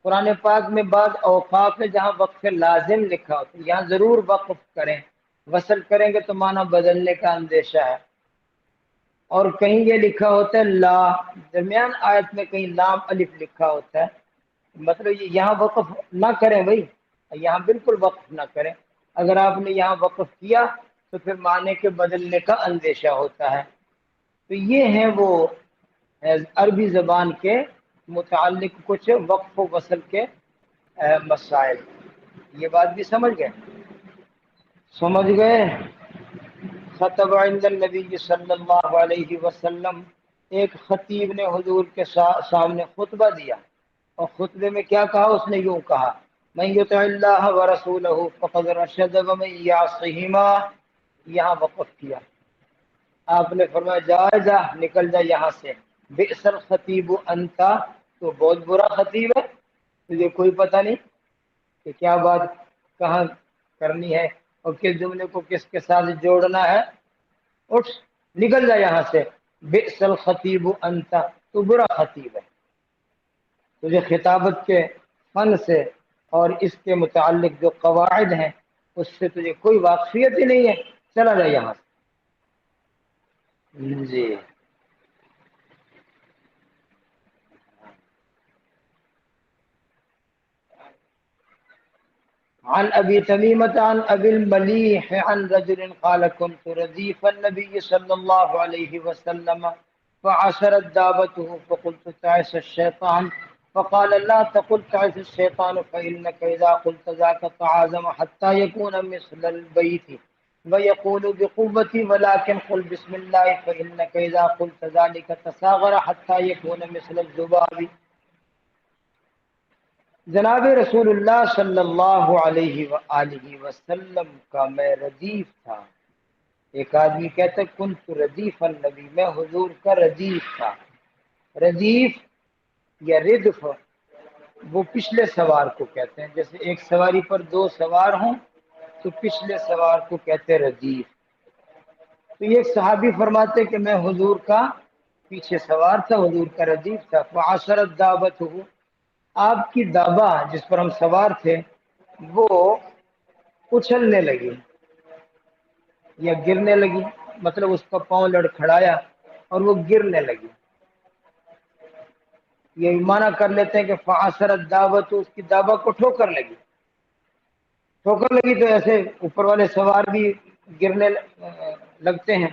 قرآن پاک میں بعض اوقاف میں جہاں وقف لازم لکھا ہوتا ہے یہاں ضرور وقف کریں، وصل کریں گے تو معنی بدلنے کا اندیشہ ہے. اور کہیں یہ لکھا ہوتا ہے لا، درمیان آیت میں کہیں لام الف لکھا ہوتا ہے، مطلب یہاں وقف نہ کریں بھائی، یہاں بالکل وقف نہ کریں. اگر آپ نے یہاں وقف کیا تو پھر معنی کے بدلنے کا اندیشہ ہوتا ہے. تو یہ ہیں وہ عربی زبان کے متعلق کچھ وقف و وصل کے مسائل. یہ بات بھی سمجھ گئے؟ سمجھ گئے؟ خطب عند النبی صلی اللہ علیہ وسلم، ایک خطیب نے حضور کے سامنے خطبہ دیا اور خطبے میں کیا کہا؟ اس نے یوں کہا من یطع اللہ ورسولہ فقد رشد ومن یعصہما، یہاں وقف کیا. آپ نے فرمایا جا نکل جا یہاں سے، بئس الخطیب انت، تو بہت برا خطیب ہے، تجھے کوئی پتہ نہیں کہ کیا بات کہاں کرنی ہے اور کس جملے کو کس کے ساتھ جوڑنا ہے. اٹھ نکل جا یہاں سے، بئس الخطیب انت، تو برا خطیب ہے، تجھے خطابت کے فن سے اور اس کے متعلق جو قواعد ہیں اس سے تجھے کوئی واقفیت ہی نہیں ہے، چلا جا یہاں سے. جی عن ابي تميمة عن ابي المليح عن رجل قال كنت رديف النبي صلى الله عليه وسلم فعثرت دابته فقلت تعس الشيطان فقال لا تقل تعس الشيطان فإنك إذا قلت ذاك تعازم حتى يكون مثل البيت ويقول بقوتي ولكن قل بسم الله فإنك إذا قلت ذلك تصاغر حتى يكون مثل الذباب. جناب رسول اللہ صلی اللہ علیہ وآلہ وسلم کا میں ردیف تھا. ایک آدمی کہتا ہے کنت ردیف النبی، میں حضور کا ردیف تھا. ردیف یا ردف وہ پچھلے سوار کو کہتے ہیں، جیسے ایک سواری پر دو سوار ہوں تو پچھلے سوار کو کہتے ہیں ردیف۔ تو یہ ایک صحابی فرماتے کہ میں حضور کا پیچھے سوار تھا، حضور کا ردیف تھا، فعصرت دعوت ہو، آپ کی دابا جس پر ہم سوار تھے وہ اچھلنے لگی یا گرنے لگی، مطلب اس کا پاؤں لڑکھڑایا اور وہ گرنے لگی۔ یہ معنی کر لیتے ہیں کہ فعصرت دعوت، اس کی دابا کو ٹھوکر لگی، ٹھوکر لگی تو ایسے اوپر والے سوار بھی گرنے لگتے ہیں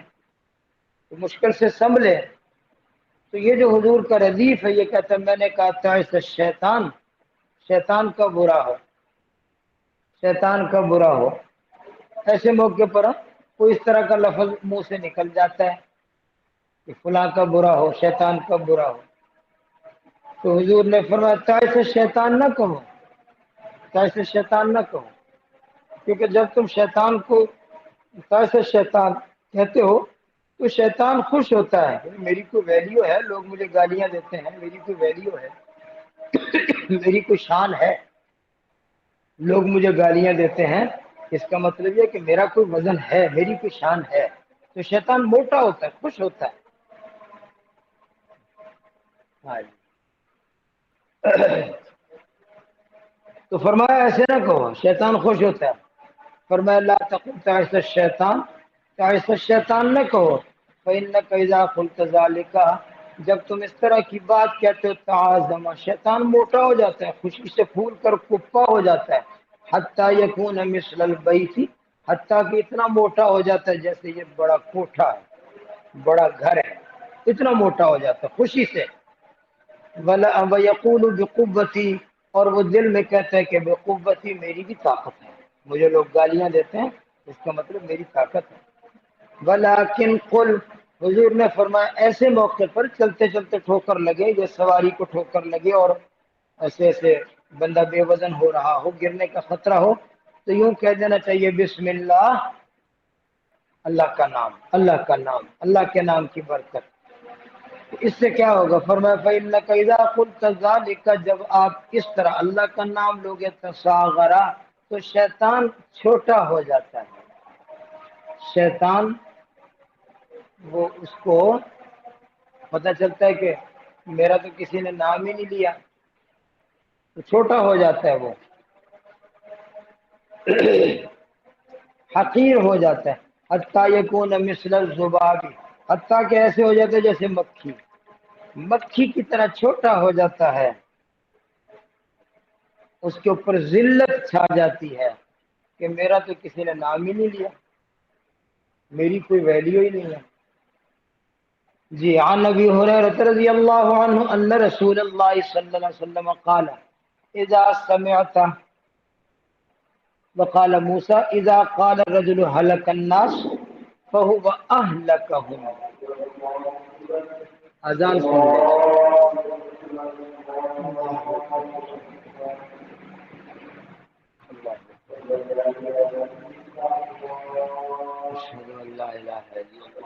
تو مشکل سے سنبھلے۔ تو یہ جو حضور کا ردیف ہے یہ کہتا ہے میں نے کہا تھا اس شیطان، شیطان کا برا ہو، شیطان کا برا ہو۔ ایسے موقع پر کوئی اس طرح کا لفظ منہ سے نکل جاتا ہے کہ فلاں کا برا ہو، شیطان کا برا ہو، تو حضور نے فرمایا تائس شیطان نہ کہو، تائس شیطان نہ کہو، کیونکہ جب تم شیطان کو تائس شیطان کہتے ہو تو شیطان خوش ہوتا ہے، میری کوئی ویلیو ہے، لوگ مجھے گالیاں دیتے ہیں، میری کوئی ویلیو ہے، میری کوئی شان ہے، لوگ مجھے گالیاں دیتے ہیں، اس کا مطلب یہ کہ میرا کوئی وزن ہے، میری کوئی شان ہے، تو شیطان موٹا ہوتا ہے، خوش ہوتا ہے۔ ہاں جی۔ تو فرمایا ایسے نہ کہو، شیطان خوش ہوتا ہے۔ فرمایا لا تقل تعس الشیطان، تعس الشیطان نہ کہو، فإنک اذا قلت ذلک، جب تم اس طرح کی بات کہتے ہو تعاظم، شیطان موٹا ہو جاتا ہے، خوشی سے پھول کر کپا ہو جاتا ہے، حتی یکون مثل البیت، حتیٰ کہ اتنا موٹا ہو جاتا ہے جیسے یہ بڑا کوٹھا ہے، بڑا گھر ہے، اتنا موٹا ہو جاتا ہے خوشی سے۔ وَيَقُولُ بِقُوَّتِي، اور وہ دل میں کہتا ہے کہ بقوتی، میری بھی طاقت ہے، مجھے لوگ گالیاں دیتے ہیں اس کا مطلب میری طاقت ہے۔ وَلَكِنْ قُلْ، حضور نے فرمایا ایسے موقع پر چلتے چلتے ٹھوکر لگے، یا سواری کو ٹھوکر لگے اور ایسے ایسے بندہ بے وزن ہو رہا ہو، گرنے کا خطرہ ہو، تو یوں کہہ دینا چاہیے بسم اللہ، اللہ کا نام، اللہ کا نام، اللہ کے نام کی برکت۔ اس سے کیا ہوگا؟ فرمایا فإنک اذا قلت ذلک، جب آپ اس طرح اللہ کا نام لوگے تصاغرا، تو شیطان چھوٹا ہو جاتا ہے، شیطان وہ اس کو پتہ چلتا ہے کہ میرا تو کسی نے نام ہی نہیں لیا، تو چھوٹا ہو جاتا ہے، وہ حقیر ہو جاتا ہے، حتیٰ یکون مثل الذباب، حتیٰ کہ ایسے ہو جاتا ہے جیسے مکھی، مکھی کی طرح چھوٹا ہو جاتا ہے، اس کے اوپر ذلت چھا جاتی ہے کہ میرا تو کسی نے نام ہی نہیں لیا، میری کوئی ویلیو ہی نہیں ہے۔ جی، عن ابی ہریرہ رضی اللہ عنہ ان رسول اللہ صلی اللہ علیہ وسلم قال اذا سمعت، وقال موسیٰ اذا قال الرجل هلك الناس فهو اهلكهم۔ اذان سن اشهد ان لا اله الا الله،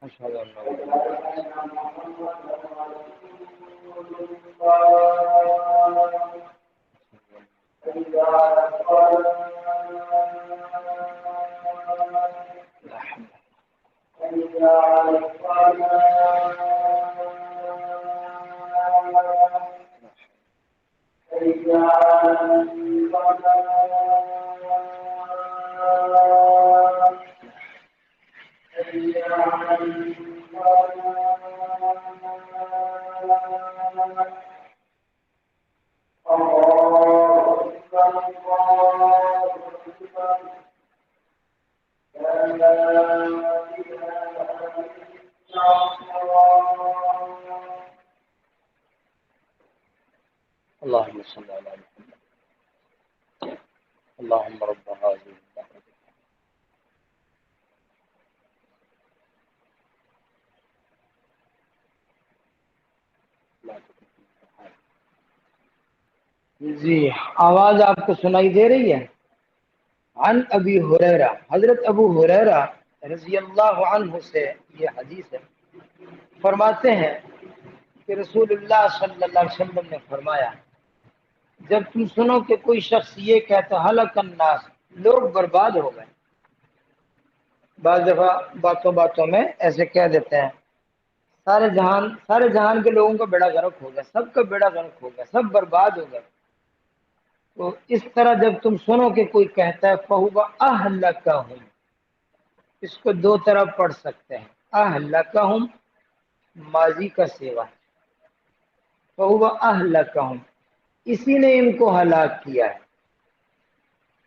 اشهد ان اللهم صل على محمد اللهم رب هذه الدعوة لا تكن جی آواز آپ کو سنائی دے رہی ہے؟ عن ابی ہریرہ، حضرت ابو ہریرہ رضی اللہ عنہ سے یہ حدیث ہے، فرماتے ہیں کہ رسول اللہ صلی اللہ علیہ وسلم نے فرمایا، جب تم سنو کہ کوئی شخص یہ کہتا ہلک الناس، لوگ برباد ہو گئے، بعض دفعہ باتوں باتوں میں ایسے کہہ دیتے ہیں سارے جہان کے لوگوں کا بیڑا غرق ہو گیا، سب کا بیڑا غرق ہو گیا، سب برباد ہو گئے، تو اس طرح جب تم سنو کہ کوئی کہتا ہے فہو اہلکہم، اس کو دو طرح پڑھ سکتے ہیں، اہلکہم ماضی کا سیوا، فہو اہلکہم اسی نے ان کو ہلاک کیا ہے،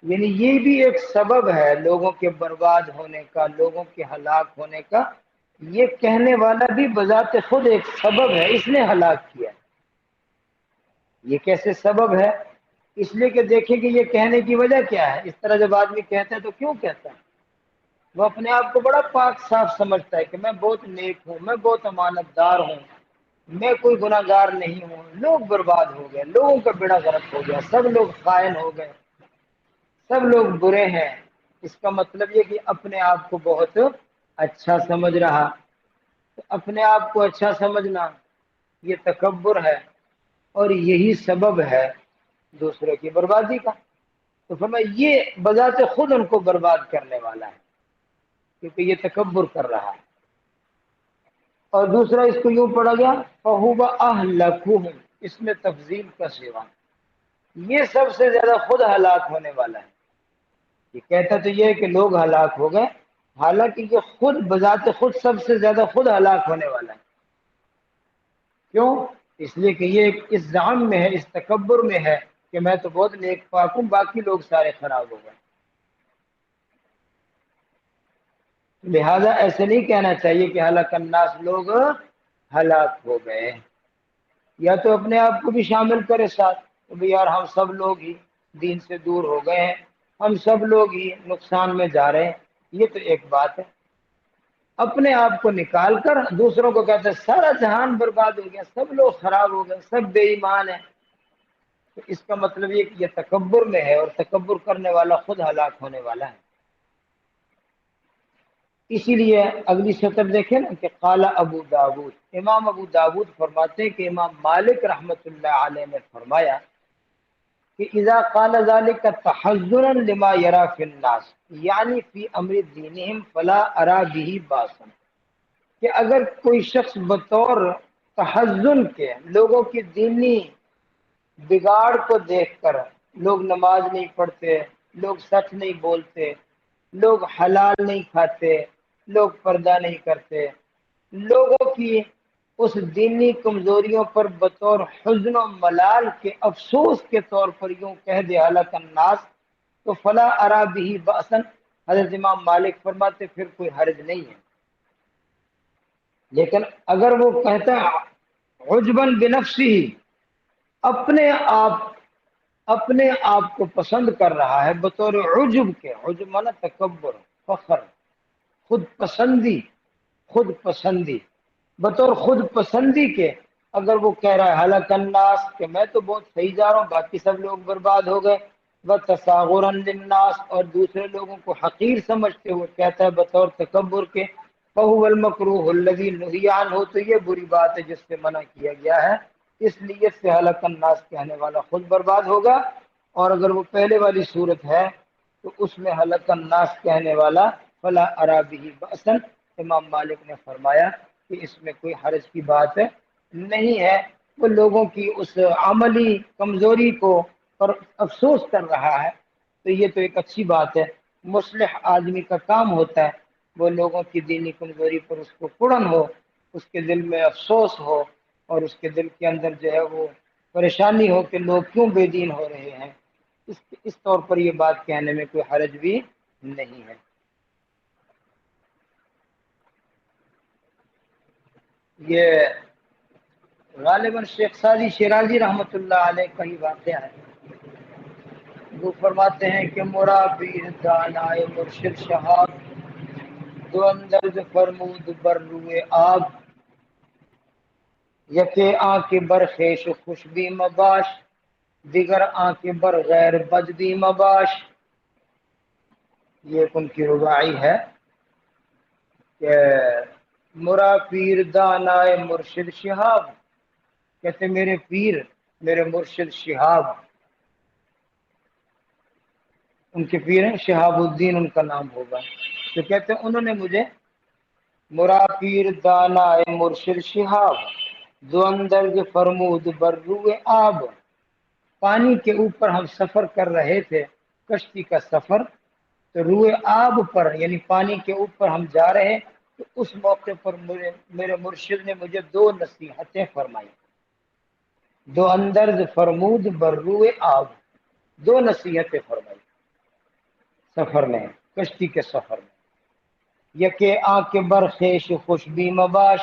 یعنی یہ بھی ایک سبب ہے لوگوں کے برباد ہونے کا، لوگوں کے ہلاک ہونے کا، یہ کہنے والا بھی بذات خود ایک سبب ہے، اس نے ہلاک کیا ہے۔ یہ کیسے سبب ہے؟ اس لیے کہ دیکھیں کہ یہ کہنے کی وجہ کیا ہے، اس طرح جب آدمی کہتا ہے تو کیوں کہتا ہے؟ وہ اپنے آپ کو بڑا پاک صاف سمجھتا ہے کہ میں بہت نیک ہوں، میں بہت امانت دار ہوں، میں کوئی گناہ گار نہیں ہوں، لوگ برباد ہو گئے، لوگوں کا بیڑا غرق ہو گیا، سب لوگ خائن ہو گئے، سب لوگ برے ہیں، اس کا مطلب یہ کہ اپنے آپ کو بہت اچھا سمجھ رہا، تو اپنے آپ کو اچھا سمجھنا یہ تکبر ہے، اور یہی سبب ہے دوسرے کی بربادی کا، تو فرمایا یہ بذات خود ان کو برباد کرنے والا ہے کیونکہ یہ تکبر کر رہا ہے۔ اور دوسرا اس کو یوں پڑھا گیا فَهُوَ أَهْلَكُهُمْ، اس میں تفضیل کا سیوا، یہ سب سے زیادہ خود ہلاک ہونے والا ہے، یہ کہتا تو یہ ہے کہ لوگ ہلاک ہو گئے، حالانکہ یہ خود بذات خود سب سے زیادہ خود ہلاک ہونے والا ہے۔ کیوں؟ اس لیے کہ یہ اس زعم میں ہے، اس تکبر میں ہے کہ میں تو بہت نیک پاک ہوں، باقی لوگ سارے خراب ہو گئے۔ لہذا ایسے نہیں کہنا چاہیے کہ ہلاک الناس، لوگ ہلاک ہو گئے، یا تو اپنے آپ کو بھی شامل کرے ساتھ کہ یار ہم سب لوگ ہی دین سے دور ہو گئے ہیں، ہم سب لوگ ہی نقصان میں جا رہے ہیں، یہ تو ایک بات ہے۔ اپنے آپ کو نکال کر دوسروں کو کہتے ہیں سارا جہان برباد ہو گیا، سب لوگ خراب ہو گئے، سب بے ایمان ہیں، تو اس کا مطلب یہ کہ یہ تکبر میں ہے، اور تکبر کرنے والا خود ہلاک ہونے والا ہے۔ اسی لیے اگلی سطر دیکھیں نا کہ قال ابو داود، امام ابو داود فرماتے ہیں کہ امام مالک رحمۃ اللہ علیہ نے فرمایا کہ اذا قال ذلك تحذرا لما يرى في الناس یعنی فی امر دینہم فلا ارى به باسا، کہ اگر کوئی شخص بطور تحزن کے لوگوں کی دینی بگاڑ کو دیکھ کر، لوگ نماز نہیں پڑھتے، لوگ سچ نہیں بولتے، لوگ حلال نہیں کھاتے، لوگ پردہ نہیں کرتے، لوگوں کی اس دینی کمزوریوں پر بطور حزن و ملال کے افسوس کے طور پر یوں کہہ دے ہلاک الناس، تو فلا ارا بھی بأسن، حضرت امام مالک فرماتے پھر کوئی حرج نہیں ہے۔ لیکن اگر وہ کہتا ہے عجباً بنفسی، اپنے آپ کو پسند کر رہا ہے بطور عجب کے، عجب مانا تکبر، فخر، خود پسندی، بطور خود پسندی کے اگر وہ کہہ رہا ہے حلق الناس کہ میں تو بہت صحیح جا رہا ہوں، باقی سب لوگ برباد ہو گئے، وتصاغرا للناس، اور دوسرے لوگوں کو حقیر سمجھتے ہوئے کہتا ہے بطور تکبر کے، فهو المکروہ الذی نہی عنہ، تو یہ بری بات ہے جس سے منع کیا گیا ہے، اس لیے سے حلق الناس کہنے والا خود برباد ہوگا، اور اگر وہ پہلے والی صورت ہے تو اس میں حلق الناس کہنے والا فلا ارا به بأسا، امام مالک نے فرمایا کہ اس میں کوئی حرج کی بات نہیں ہے، وہ لوگوں کی اس عملی کمزوری کو پر افسوس کر رہا ہے، تو یہ تو ایک اچھی بات ہے، مصلح آدمی کا کام ہوتا ہے وہ لوگوں کی دینی کمزوری پر اس کو پڑن ہو، اس کے دل میں افسوس ہو، اور اس کے دل کے اندر جو ہے وہ پریشانی ہو کہ لوگ کیوں بے دین ہو رہے ہیں، اس طور پر یہ بات کہنے میں کوئی حرج بھی نہیں ہے۔ یہ غالباً شیخ سعدی شیرازی رحمۃ اللہ علیہ کا ہی واقعہ ہے، وہ فرماتے ہیں کہ مرا پیر دانائے مرشد شہاب، دو اندرز فرمود بر روئے آب، یکے آن کے برخیش و خوشبی مباش، دیگر آنکھ بر غیر بجدی مباش، یہ ان کی رباعی ہے کہ مرا پیر دانائے مرشد شہاب، کہتے میرے پیر میرے مرشد شہاب، ان کے پیر ہیں شہاب الدین ان کا نام ہوگا، تو کہتے ہیں انہوں نے مجھے مرا پیر دانائے مرشد شہاب دو اندرج فرمود بر روئے آب، پانی کے اوپر ہم سفر کر رہے تھے، کشتی کا سفر، تو روئے آب پر یعنی پانی کے اوپر ہم جا رہے، تو اس موقع پر میرے مرشد نے مجھے دو نصیحتیں فرمائی، دو اندرز فرمود بر روئے آب، دو نصیحتیں فرمائی سفر میں، کشتی کے سفر میں، یکے آنکھ بر خیش خوشبی مباش،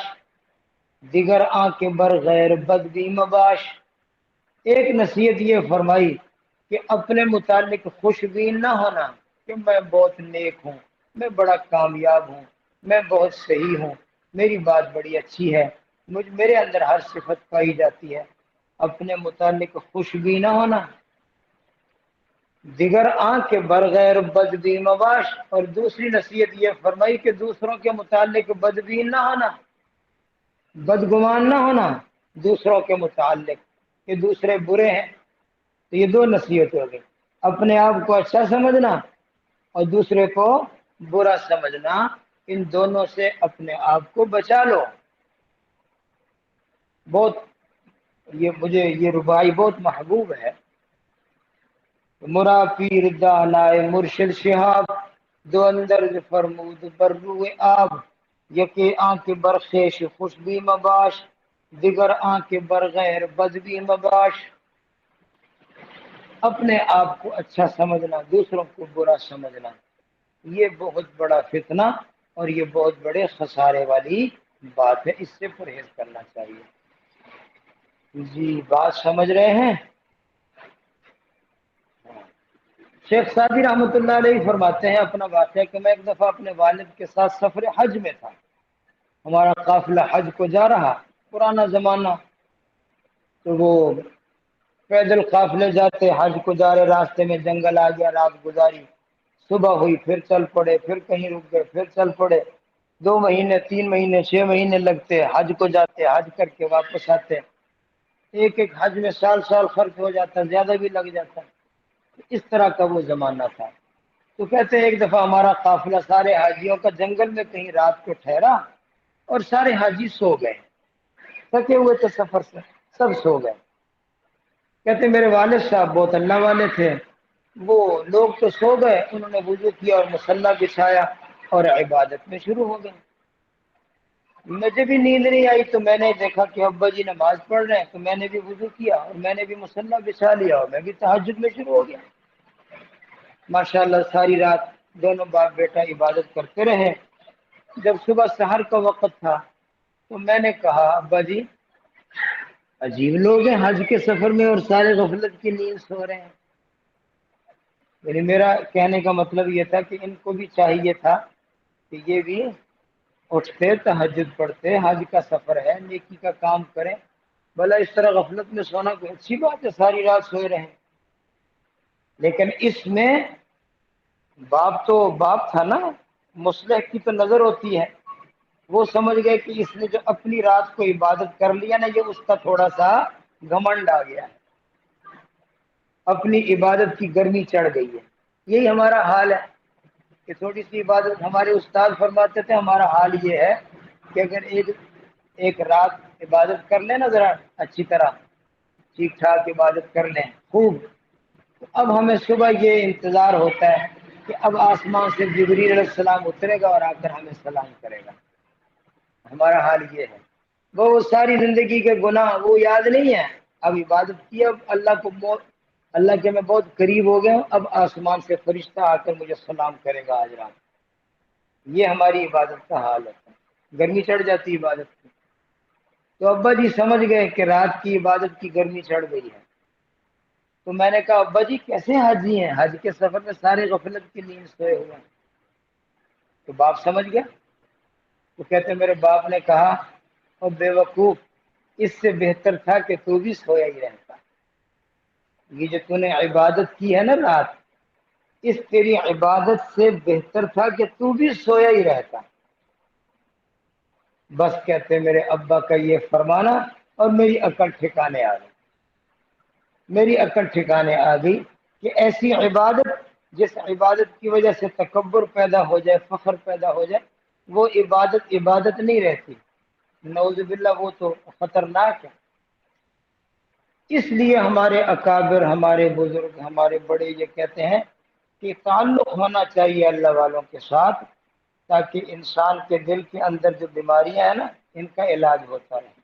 دیگر آنکھ بر غیر بدبی مباش، ایک نصیحت یہ فرمائی کہ اپنے متعلق خوش بین نہ ہونا کہ میں بہت نیک ہوں، میں بڑا کامیاب ہوں، میں بہت صحیح ہوں، میری بات بڑی اچھی ہے، میرے اندر ہر صفت پائی جاتی ہے، اپنے متعلق خوش بھی نہ ہونا، دیگر آنکھ کے برغیر بدبین مباش، اور دوسری نصیحت یہ فرمائی کہ دوسروں کے متعلق بدبین نہ ہونا، بدگمان نہ ہونا دوسروں کے متعلق کہ دوسرے برے ہیں، تو یہ دو نصیحت ہو گئی، اپنے آپ کو اچھا سمجھنا اور دوسرے کو برا سمجھنا، ان دونوں سے اپنے آپ کو بچا لو۔ بہت یہ مجھے یہ رباعی بہت محبوب ہے، مرا پیر دانائے مرشد شہاب دو اندرز فرمود بر روئے آب، یکی آنکھ برخیش خوشبی مباش، دیگر آنکھ برغیر بدبی مباش، اپنے آپ کو اچھا سمجھنا دوسروں کو برا سمجھنا، یہ بہت بڑا فتنہ اور یہ بہت بڑے خسارے والی بات ہے، اس سے پرہیز کرنا چاہیے۔ جی بات سمجھ رہے ہیں؟ شیخ سعدی رحمۃ اللہ علیہ فرماتے ہیں اپنا واقعہ کہ میں ایک دفعہ اپنے والد کے ساتھ سفر حج میں تھا، ہمارا قافلہ حج کو جا رہا، پرانا زمانہ، تو وہ پیدل قافلے جاتے حج کو جا رہے، راستے میں جنگل آ گیا، رات گزاری، صبح ہوئی پھر چل پڑے، پھر کہیں رک گئے پھر چل پڑے، 2 مہینے 3 مہینے 6 مہینے لگتے، حج کو جاتے حج کر کے واپس آتے، ایک ایک حج میں سال سال خرچ ہو جاتا، زیادہ بھی لگ جاتا، اس طرح کا وہ زمانہ تھا۔ تو کہتے ہیں ایک دفعہ ہمارا قافلہ سارے حاجیوں کا جنگل میں کہیں رات کو ٹھہرا اور سارے حاجی سو گئے، تھکے ہوئے تھے سفر سے، سب سو گئے۔ کہتے میرے والد صاحب بہت اللہ والے تھے، وہ لوگ تو سو گئے، انہوں نے وضو کیا اور مصلی بچھایا اور عبادت میں شروع ہو گئے، مجھے بھی نیند نہیں آئی، تو میں نے دیکھا کہ ابا جی نماز پڑھ رہے ہیں، تو میں نے بھی وضو کیا اور میں نے بھی مصلی بچھا لیا اور میں بھی تہجد میں شروع ہو گیا۔ ماشاءاللہ ساری رات دونوں باپ بیٹا عبادت کرتے رہے، جب صبح سحر کا وقت تھا تو میں نے کہا ابا جی عجیب لوگ ہیں، حج کے سفر میں اور سارے غفلت کی نیند سو رہے ہیں، یعنی میرا کہنے کا مطلب یہ تھا کہ ان کو بھی چاہیے تھا کہ یہ بھی اٹھتے تہجد پڑھتے، حج کا سفر ہے نیکی کا کام کریں، بھلا اس طرح غفلت میں سونا کوئی اچھی بات ہے، ساری رات سوئے رہیں۔ لیکن اس میں باپ تو باپ تھا نا، مصلح کی تو نظر ہوتی ہے، وہ سمجھ گئے کہ اس نے جو اپنی رات کو عبادت کر لیا نا، یہ اس کا تھوڑا سا گھمنڈ آ گیا ہے، اپنی عبادت کی گرمی چڑھ گئی ہے۔ یہی ہمارا حال ہے کہ تھوڑی سی عبادت، ہمارے استاد فرماتے تھے ہمارا حال یہ ہے کہ اگر ایک رات عبادت کر لیں نا ذرا اچھی طرح ٹھیک ٹھاک عبادت کر لیں خوب، تو اب ہمیں صبح یہ انتظار ہوتا ہے کہ اب آسمان سے جبریل علیہ السلام اترے گا اور آ کر ہمیں سلام کرے گا۔ ہمارا حال یہ ہے، وہ ساری زندگی کے گناہ وہ یاد نہیں ہے، اب عبادت کی، اب اللہ کے میں بہت قریب ہو گیا ہوں، اب آسمان سے فرشتہ آ کر مجھے سلام کرے گا آج رات، یہ ہماری عبادت کا حال ہے، گرمی چڑھ جاتی عبادت کی۔ تو ابا جی سمجھ گئے کہ رات کی عبادت کی گرمی چڑھ گئی ہے، تو میں نے کہا ابا جی کیسے حاجی ہیں، حج کے سفر میں سارے غفلت کی نیند سوئے ہوئے ہیں، تو باپ سمجھ گیا، تو کہتے میرے باپ نے کہا اور بے وقوف، اس سے بہتر تھا کہ تو بھی سویا ہی رہتا، یہ جو تو نے عبادت کی ہے نا رات، اس تیری عبادت سے بہتر تھا کہ تو بھی سویا ہی رہتا۔ بس کہتے میرے ابا کا یہ فرمانا اور میری عقل ٹھکانے آ گئی، میری عقل ٹھکانے آ گئی کہ ایسی عبادت جس عبادت کی وجہ سے تکبر پیدا ہو جائے، فخر پیدا ہو جائے، وہ عبادت عبادت نہیں رہتی، نعوذ باللہ وہ تو خطرناک ہے۔ اس لیے ہمارے اکابر، ہمارے بزرگ، ہمارے بڑے یہ کہتے ہیں کہ تعلق ہونا چاہیے اللہ والوں کے ساتھ، تاکہ انسان کے دل کے اندر جو بیماریاں ہیں نا، ان کا علاج ہوتا رہے،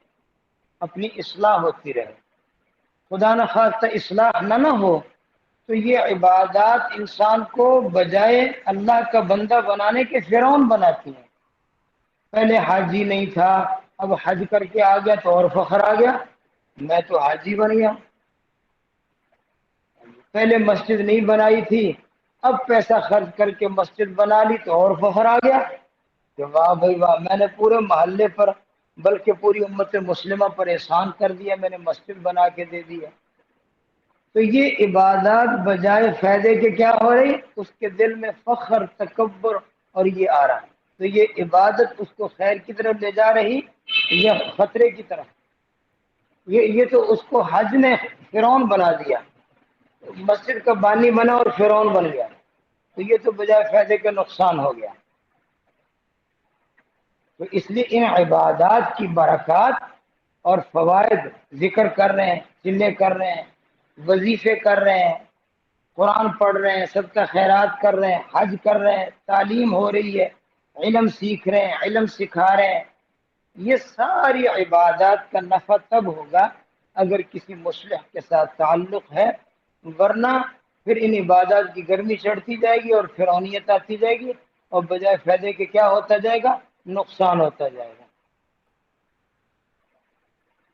اپنی اصلاح ہوتی رہے۔ خدا نخواستہ اصلاح نہ ہو تو یہ عبادات انسان کو بجائے اللہ کا بندہ بنانے کے فرعون بناتی ہیں۔ پہلے حاجی نہیں تھا، اب حج کر کے آ گیا تو اور فخر آ گیا، میں تو حاجی بن گیا۔ پہلے مسجد نہیں بنائی تھی، اب پیسہ خرچ کر کے مسجد بنا لی تو اور فخر آ گیا کہ واہ بھائی واہ، میں نے پورے محلے پر بلکہ پوری امت مسلمہ پر احسان کر دیا، میں نے مسجد بنا کے دے دیا۔ تو یہ عبادات بجائے فائدے کے کیا ہو رہی، اس کے دل میں فخر، تکبر اور یہ آ رہا ہے، تو یہ عبادت اس کو خیر کی طرف لے جا رہی یا خطرے کی طرف؟ یہ تو اس کو حج نے فرعون بنا دیا، مسجد کا بانی بنا اور فرعون بن گیا، تو یہ تو بجائے فائدے کا نقصان ہو گیا۔ تو اس لیے ان عبادات کی برکات اور فوائد ذکر کر رہے ہیں، چلے کر رہے ہیں، وظیفے کر رہے ہیں، قرآن پڑھ رہے ہیں، صدقہ خیرات کر رہے ہیں، حج کر رہے ہیں، تعلیم ہو رہی ہے، علم سیکھ رہے ہیں، علم سکھا رہے ہیں۔ یہ ساری عبادات کا نفع تب ہوگا اگر کسی مصلح کے ساتھ تعلق ہے، ورنہ پھر ان عبادات کی گرمی چڑھتی جائے گی اور فرعونیت آتی جائے گی، اور بجائے فائدے کے کیا ہوتا جائے گا، نقصان ہوتا جائے گا۔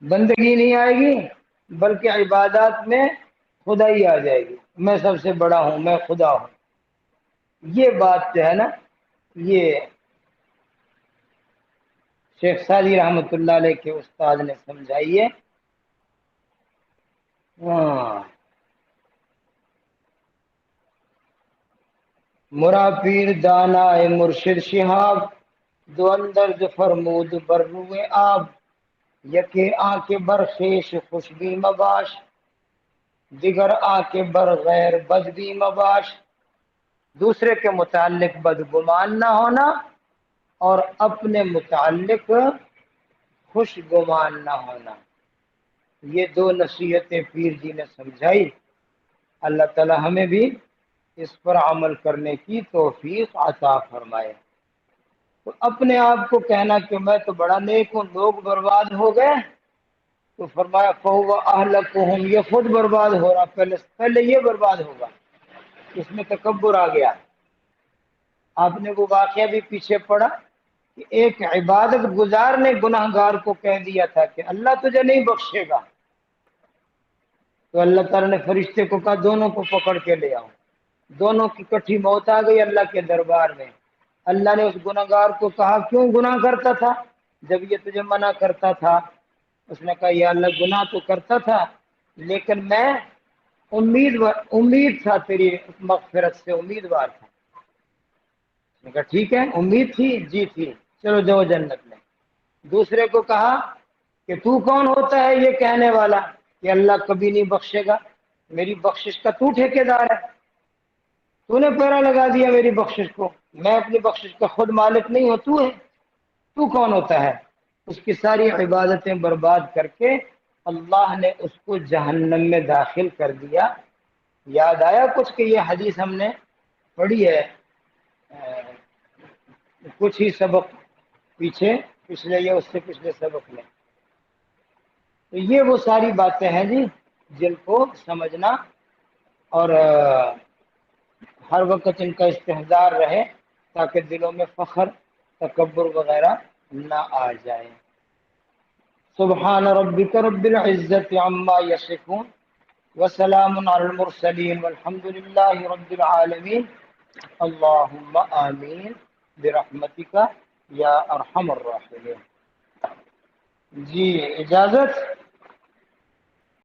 بندگی نہیں آئے گی بلکہ عبادات میں خدائی آ جائے گی، میں سب سے بڑا ہوں، میں خدا ہوں۔ یہ بات جو ہے نا، یہ شیخ سعدی رحمۃ اللہ علیہ کے استاد نے سمجھائی ہے۔ مرا پیر دانا مرشد شہاب، دو اندر جو فرمود بر روئے آب، یکے آ کے برخیش خوشبی مباش، دیگر آ کے بر غیر بدبی مباش۔ دوسرے کے متعلق بدگمان نہ ہونا اور اپنے متعلق خوش گمان نہ ہونا، یہ دو نصیحتیں پیر جی نے سمجھائی۔ اللہ تعالی ہمیں بھی اس پر عمل کرنے کی توفیق عطا فرمائے۔ تو اپنے آپ کو کہنا کہ میں تو بڑا نیک ہوں، لوگ برباد ہو گئے، تو فرمایا فَهُوَ أَهْلَكُهُمْ، یہ خود برباد ہو رہا، پہلے یہ برباد ہوگا، اس میں تکبر آ گیا۔ آپ نے وہ واقعہ بھی پیچھے پڑا کہ ایک عبادت گزار نے گناہ گار کو کہہ دیا تھا کہ اللہ تجھے نہیں بخشے گا، تو اللہ تعالیٰ نے فرشتے کو کہا دونوں کو پکڑ کے لے آؤ، دونوں کی کٹھی موت آ گئی اللہ کے دربار میں۔ اللہ نے اس گناہ گار کو کہا کیوں گناہ کرتا تھا جب یہ تجھے منع کرتا تھا؟ اس نے کہا یا اللہ گناہ تو کرتا تھا لیکن میں امید تھا تیری مغفرت سے، امیدوار تھا۔ اس نے کہا ٹھیک ہے، امید تھی، جی تھی، چلو جاؤ جنت میں۔ دوسرے کو کہا کہ تو کون ہوتا ہے یہ کہنے والا کہ اللہ کبھی نہیں بخشے گا، میری بخشش کا تو ٹھیکیدار ہے، تو نے پیرا لگا دیا میری بخشش کو، میں اپنی بخشش کا خود مالک نہیں ہوں، تو ہے، تو کون ہوتا ہے؟ اس کی ساری عبادتیں برباد کر کے اللہ نے اس کو جہنم میں داخل کر دیا۔ یاد آیا کچھ کہ یہ حدیث ہم نے پڑھی ہے کچھ ہی سبق پیچھے، پچھلے یا اس سے پچھلے سبق میں۔ تو یہ وہ ساری باتیں ہیں جی جن کو سمجھنا اور ہر وقت ان کا استحضار رہے تاکہ دلوں میں فخر، تکبر وغیرہ نہ آ جائے۔ سبحان ربک رب العزت عما یصفون وسلام علی المرسلین والحمد للہ رب العالمین۔ اللہم آمین برحمتک یا ارحم الراحمین۔ جی اجازت۔